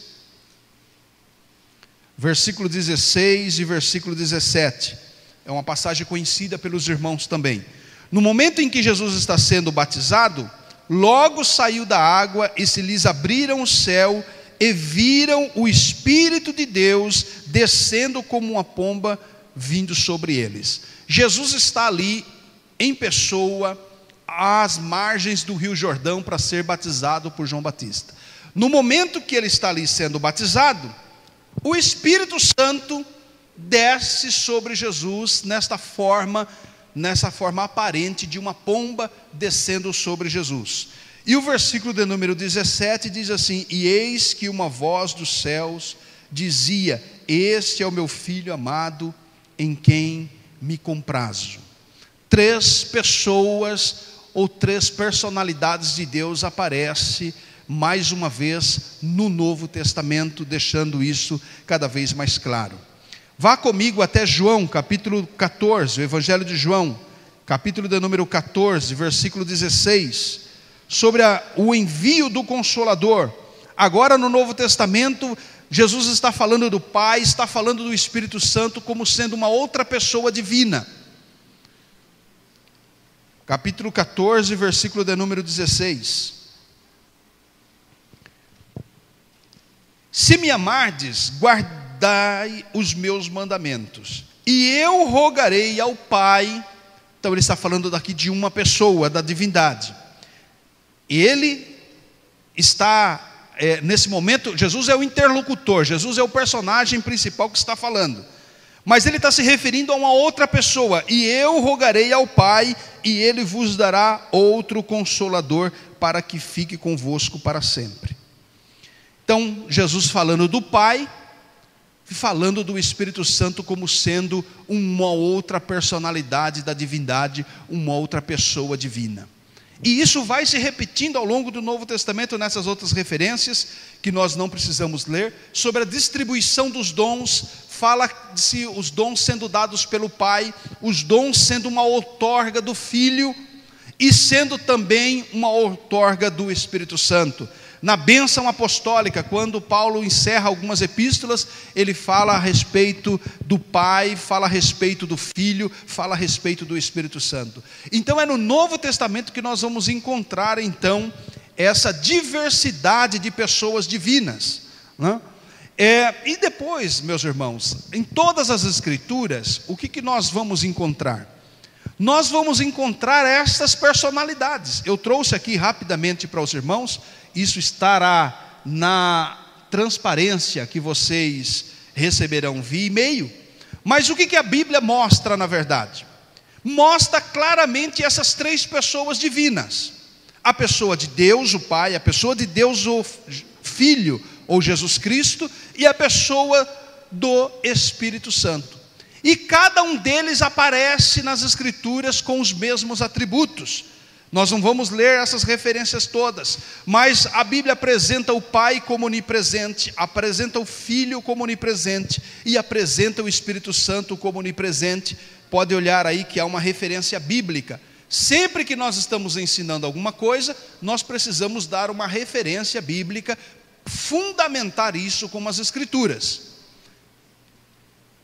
versículo 16 e versículo 17. É uma passagem conhecida pelos irmãos também. No momento em que Jesus está sendo batizado, logo saiu da água e se lhes abriram o céu, e viram o Espírito de Deus descendo como uma pomba vindo sobre eles. Jesus está ali em pessoa às margens do Rio Jordão para ser batizado por João Batista. No momento que ele está ali sendo batizado, o Espírito Santo desce sobre Jesus nessa forma aparente de uma pomba descendo sobre Jesus. E o versículo de número 17 diz assim: e eis que uma voz dos céus dizia: este é o meu filho amado, em quem me comprazo. 3 pessoas ou 3 personalidades de Deus aparecem mais uma vez no Novo Testamento, deixando isso cada vez mais claro. Vá comigo até João, capítulo 14, o Evangelho de João, capítulo de número 14, versículo 16, sobre o envio do Consolador. Agora no Novo Testamento, Jesus está falando do Pai, está falando do Espírito Santo como sendo uma outra pessoa divina. Capítulo 14, versículo de número 16. Se me amardes, guardai os meus mandamentos, e eu rogarei ao Pai. Então ele está falando daqui de uma pessoa, da divindade. Ele está, nesse momento, Jesus é o interlocutor, Jesus é o personagem principal que está falando. Mas ele está se referindo a uma outra pessoa. E eu rogarei ao Pai, e Ele vos dará outro Consolador, para que fique convosco para sempre. Então, Jesus falando do Pai, falando do Espírito Santo como sendo uma outra personalidade da divindade, uma outra pessoa divina. E isso vai se repetindo ao longo do Novo Testamento, nessas outras referências, que nós não precisamos ler, sobre a distribuição dos dons. Fala-se os dons sendo dados pelo Pai, os dons sendo uma outorga do Filho, e sendo também uma outorga do Espírito Santo. Na bênção apostólica, quando Paulo encerra algumas epístolas, ele fala a respeito do Pai, fala a respeito do Filho, fala a respeito do Espírito Santo. Então é no Novo Testamento que nós vamos encontrar então essa diversidade de pessoas divinas, né? E depois, meus irmãos, em todas as Escrituras, o que nós vamos encontrar? Nós vamos encontrar estas personalidades. Eu trouxe aqui rapidamente para os irmãos. Isso estará na transparência que vocês receberão via e-mail. Mas o que a Bíblia mostra na verdade? Mostra claramente essas três pessoas divinas: a pessoa de Deus, o Pai, a pessoa de Deus, o Filho, ou Jesus Cristo, e a pessoa do Espírito Santo. E cada um deles aparece nas Escrituras com os mesmos atributos. Nós não vamos ler essas referências todas, mas a Bíblia apresenta o Pai como onipresente, apresenta o Filho como onipresente e apresenta o Espírito Santo como onipresente. Pode olhar aí que há uma referência bíblica. Sempre que nós estamos ensinando alguma coisa, nós precisamos dar uma referência bíblica, fundamentar isso com as Escrituras.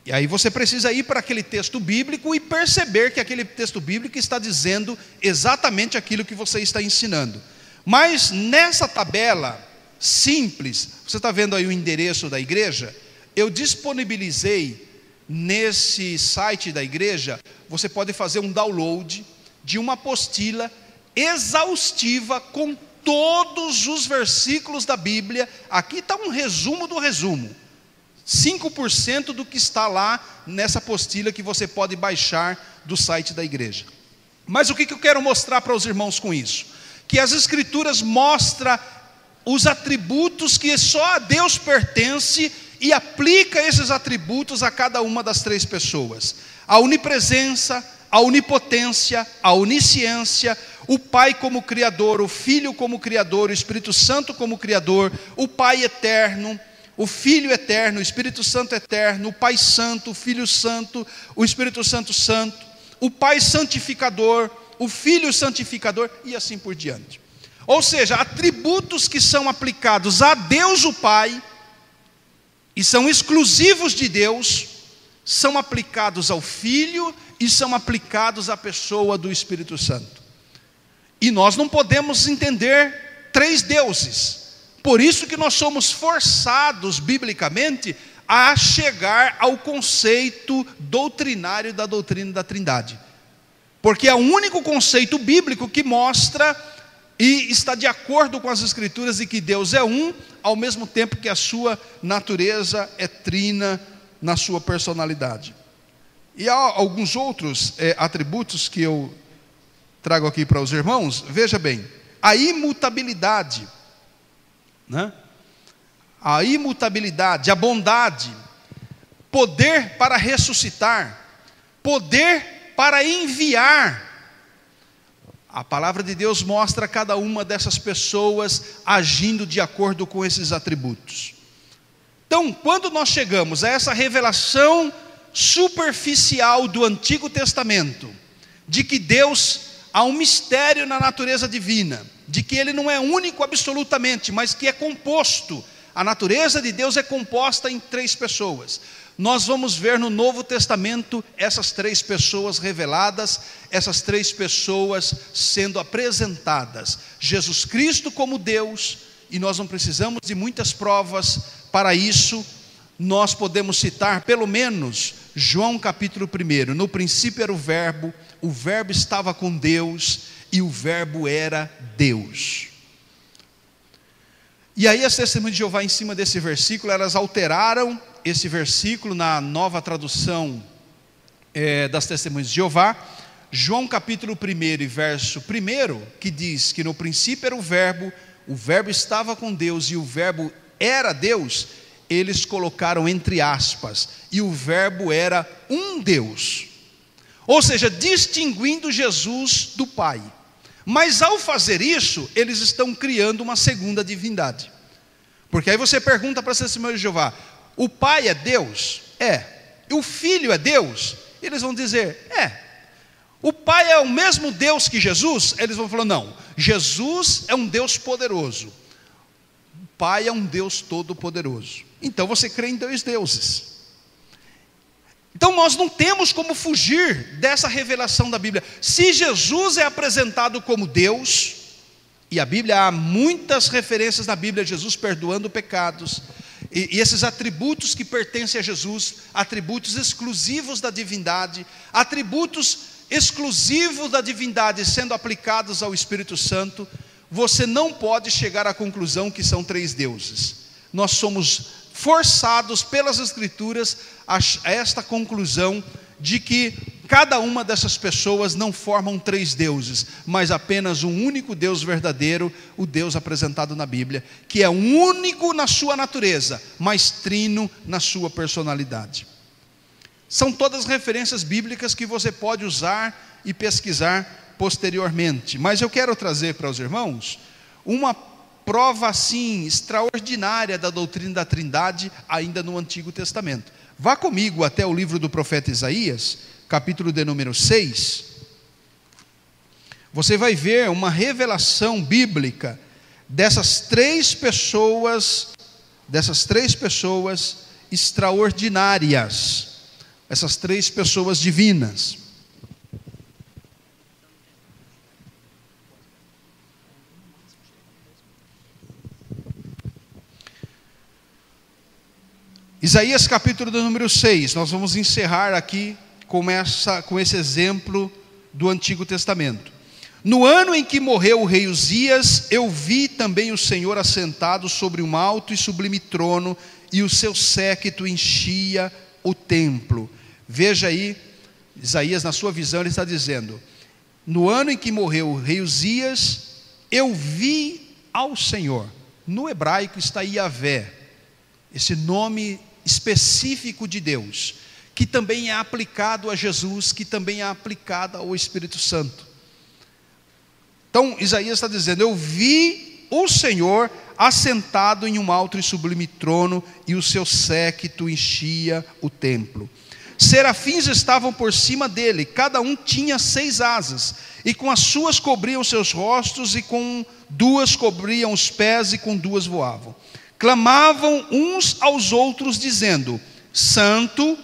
E aí você precisa ir para aquele texto bíblico e perceber que aquele texto bíblico está dizendo exatamente aquilo que você está ensinando. Mas nessa tabela simples, você está vendo aí o endereço da igreja? Eu disponibilizei nesse site da igreja, você pode fazer um download de uma apostila exaustiva com todos os versículos da Bíblia. Aqui está um resumo do resumo. 5% do que está lá nessa apostila que você pode baixar do site da igreja. Mas o que eu quero mostrar para os irmãos com isso? Que as Escrituras mostram os atributos que só a Deus pertence e aplica esses atributos a cada uma das três pessoas: a onipresença, a onipotência, a onisciência, o Pai como Criador, o Filho como Criador, o Espírito Santo como Criador, o Pai eterno, o Filho eterno, o Espírito Santo eterno, o Pai santo, o Filho santo, o Espírito Santo santo, o Pai santificador, o Filho santificador e assim por diante. Ou seja, atributos que são aplicados a Deus o Pai e são exclusivos de Deus, são aplicados ao Filho e são aplicados à pessoa do Espírito Santo. E nós não podemos entender três deuses. Por isso que nós somos forçados, biblicamente, a chegar ao conceito doutrinário da doutrina da Trindade. Porque é o único conceito bíblico que mostra e está de acordo com as Escrituras de que Deus é um, ao mesmo tempo que a sua natureza é trina na sua personalidade. E há alguns outros atributos que eu trago aqui para os irmãos. Veja bem, a imutabilidade, né? A imutabilidade, a bondade, poder para ressuscitar, poder para enviar. A palavra de Deus mostra cada uma dessas pessoas agindo de acordo com esses atributos. Então, quando nós chegamos a essa revelação superficial do Antigo Testamento, de que Deus há um mistério na natureza divina, de que Ele não é único absolutamente, mas que é composto. A natureza de Deus é composta em três pessoas. Nós vamos ver no Novo Testamento essas três pessoas reveladas, essas três pessoas sendo apresentadas. Jesus Cristo como Deus, e nós não precisamos de muitas provas para isso. Nós podemos citar pelo menos João capítulo 1. No princípio era o Verbo estava com Deus, e o Verbo era Deus. E aí as testemunhas de Jeová, em cima desse versículo, elas alteraram esse versículo na nova tradução das testemunhas de Jeová. João capítulo 1 e verso 1, que diz que no princípio era o Verbo estava com Deus e o Verbo era Deus, eles colocaram entre aspas, e o Verbo era um Deus. Ou seja, distinguindo Jesus do Pai. Mas ao fazer isso, eles estão criando uma segunda divindade. Porque aí você pergunta para a Testemunha de Jeová: o Pai é Deus? É. E o Filho é Deus? Eles vão dizer: é. O Pai é o mesmo Deus que Jesus? Eles vão falar: não, Jesus é um Deus poderoso, o Pai é um Deus todo-poderoso. Então você crê em dois deuses. Então nós não temos como fugir dessa revelação da Bíblia. Se Jesus é apresentado como Deus, e a Bíblia, há muitas referências na Bíblia a Jesus perdoando pecados, e esses atributos que pertencem a Jesus, atributos exclusivos da divindade, atributos exclusivos da divindade sendo aplicados ao Espírito Santo, você não pode chegar à conclusão que são três deuses. Nós somos forçados pelas Escrituras a esta conclusão de que cada uma dessas pessoas não formam três deuses, mas apenas um único Deus verdadeiro, o Deus apresentado na Bíblia, que é único na sua natureza, mas trino na sua personalidade. São todas referências bíblicas que você pode usar e pesquisar posteriormente. Mas eu quero trazer para os irmãos uma prova assim extraordinária da doutrina da Trindade ainda no Antigo Testamento. Vá comigo até o livro do profeta Isaías, capítulo de número 6. Você vai ver uma revelação bíblica dessas três pessoas extraordinárias, essas três pessoas divinas. Isaías capítulo de número 6, nós vamos encerrar aqui com esse exemplo do Antigo Testamento. No ano em que morreu o rei Uzias, eu vi também o Senhor assentado sobre um alto e sublime trono, e o seu séquito enchia o templo. Veja aí, Isaías na sua visão ele está dizendo: no ano em que morreu o rei Uzias, eu vi ao Senhor. No hebraico está Yavé, esse nome específico de Deus, que também é aplicado a Jesus, que também é aplicado ao Espírito Santo. Então Isaías está dizendo: eu vi o Senhor assentado em um alto e sublime trono, e o seu séquito enchia o templo. Serafins estavam por cima dele, cada um tinha 6 asas, e com as suas cobriam seus rostos, e com 2 cobriam os pés, e com 2 voavam. Clamavam uns aos outros, dizendo: Santo,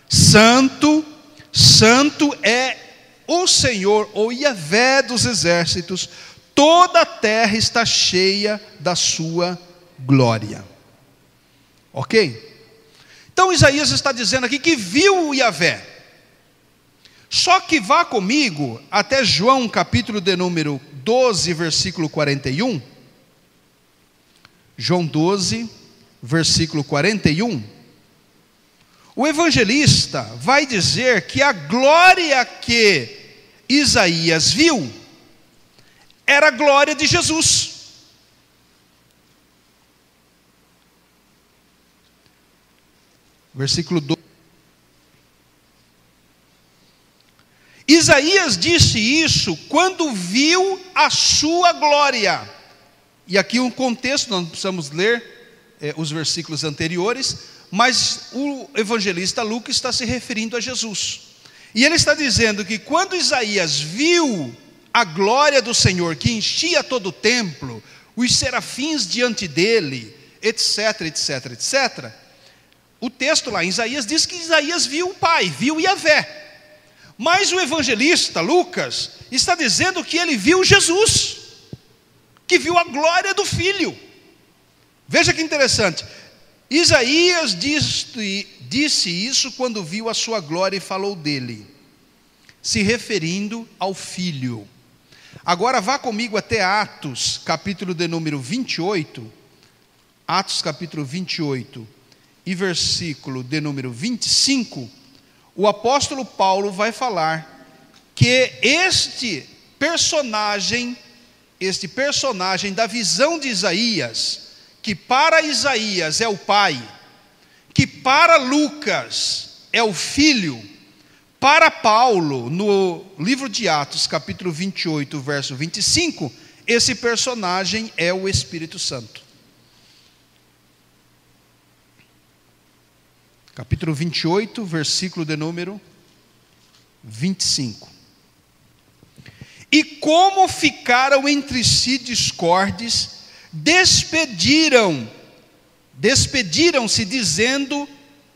Santo, Santo é o Senhor, o Yavé dos exércitos, toda a terra está cheia da sua glória. Ok? Então Isaías está dizendo aqui que viu o Yavé. Só que vá comigo até João capítulo de número 12, versículo 41. João 12, versículo 41. O evangelista vai dizer que a glória que Isaías viu era a glória de Jesus. Versículo 2. Isaías disse isso quando viu a sua glória. E aqui um contexto, nós não precisamos ler os versículos anteriores, mas o evangelista Lucas está se referindo a Jesus. E ele está dizendo que quando Isaías viu a glória do Senhor que enchia todo o templo, os serafins diante dele, etc, etc, etc, o texto lá em Isaías diz que Isaías viu o Pai, viu Yavé. Mas o evangelista Lucas está dizendo que ele viu Jesus, que viu a glória do Filho. Veja que interessante. Isaías disse isso quando viu a sua glória e falou dele, se referindo ao Filho. Agora vá comigo até Atos, capítulo de número 28, Atos capítulo 28 e versículo de número 25, o apóstolo Paulo vai falar que este personagem da visão de Isaías, que para Isaías é o Pai, que para Lucas é o Filho, Para Paulo, no livro de Atos, capítulo 28, verso 25, esse personagem é o Espírito Santo. Capítulo 28, versículo de número 25. E como ficaram entre si discordes, despediram-se dizendo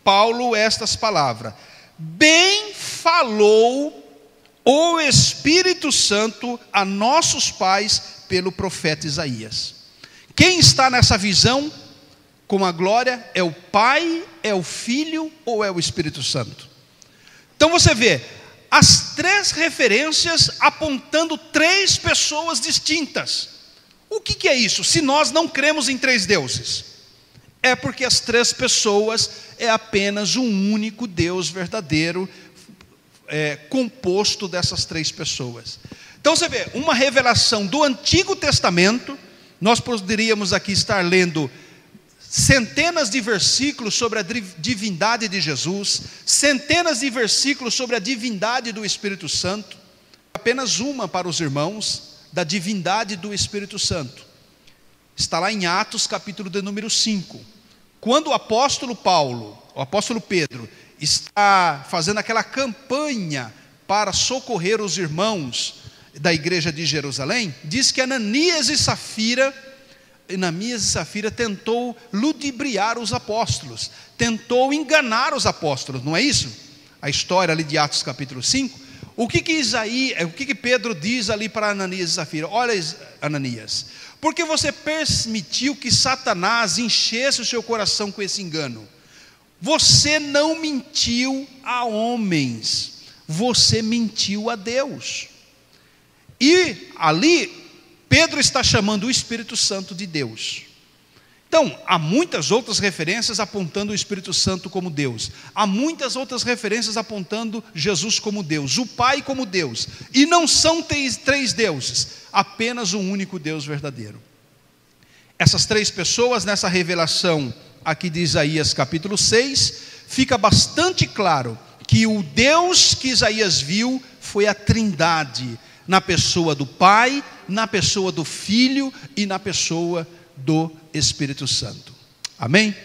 Paulo estas palavras: bem falou o Espírito Santo a nossos pais pelo profeta Isaías. Quem está nessa visão com a glória é o Pai, é o Filho ou é o Espírito Santo? Então você vê as três referências apontando três pessoas distintas. O que é isso? Se nós não cremos em três deuses, é porque as três pessoas é apenas um único Deus verdadeiro, composto dessas três pessoas. Então você vê uma revelação do Antigo Testamento. Nós poderíamos aqui estar lendo centenas de versículos sobre a divindade de Jesus, centenas de versículos sobre a divindade do Espírito Santo. Apenas uma para os irmãos da divindade do Espírito Santo. Está lá em Atos, capítulo de número 5. Quando o apóstolo Pedro, está fazendo aquela campanha para socorrer os irmãos da igreja de Jerusalém, diz que Ananias e Safira tentou ludibriar os apóstolos, tentou enganar os apóstolos, não é isso? A história ali de Atos capítulo 5, o que Pedro diz ali para Ananias e Safira? Olha, Ananias, porque você permitiu que Satanás enchesse o seu coração com esse engano? Você não mentiu a homens, você mentiu a Deus. E ali Pedro está chamando o Espírito Santo de Deus. Então, há muitas outras referências apontando o Espírito Santo como Deus. Há muitas outras referências apontando Jesus como Deus, o Pai como Deus. E não são três deuses, apenas um único Deus verdadeiro. Essas três pessoas, nessa revelação aqui de Isaías capítulo 6, fica bastante claro que o Deus que Isaías viu foi a Trindade, na pessoa do Pai, na pessoa do Filho e na pessoa do Espírito Santo. Amém?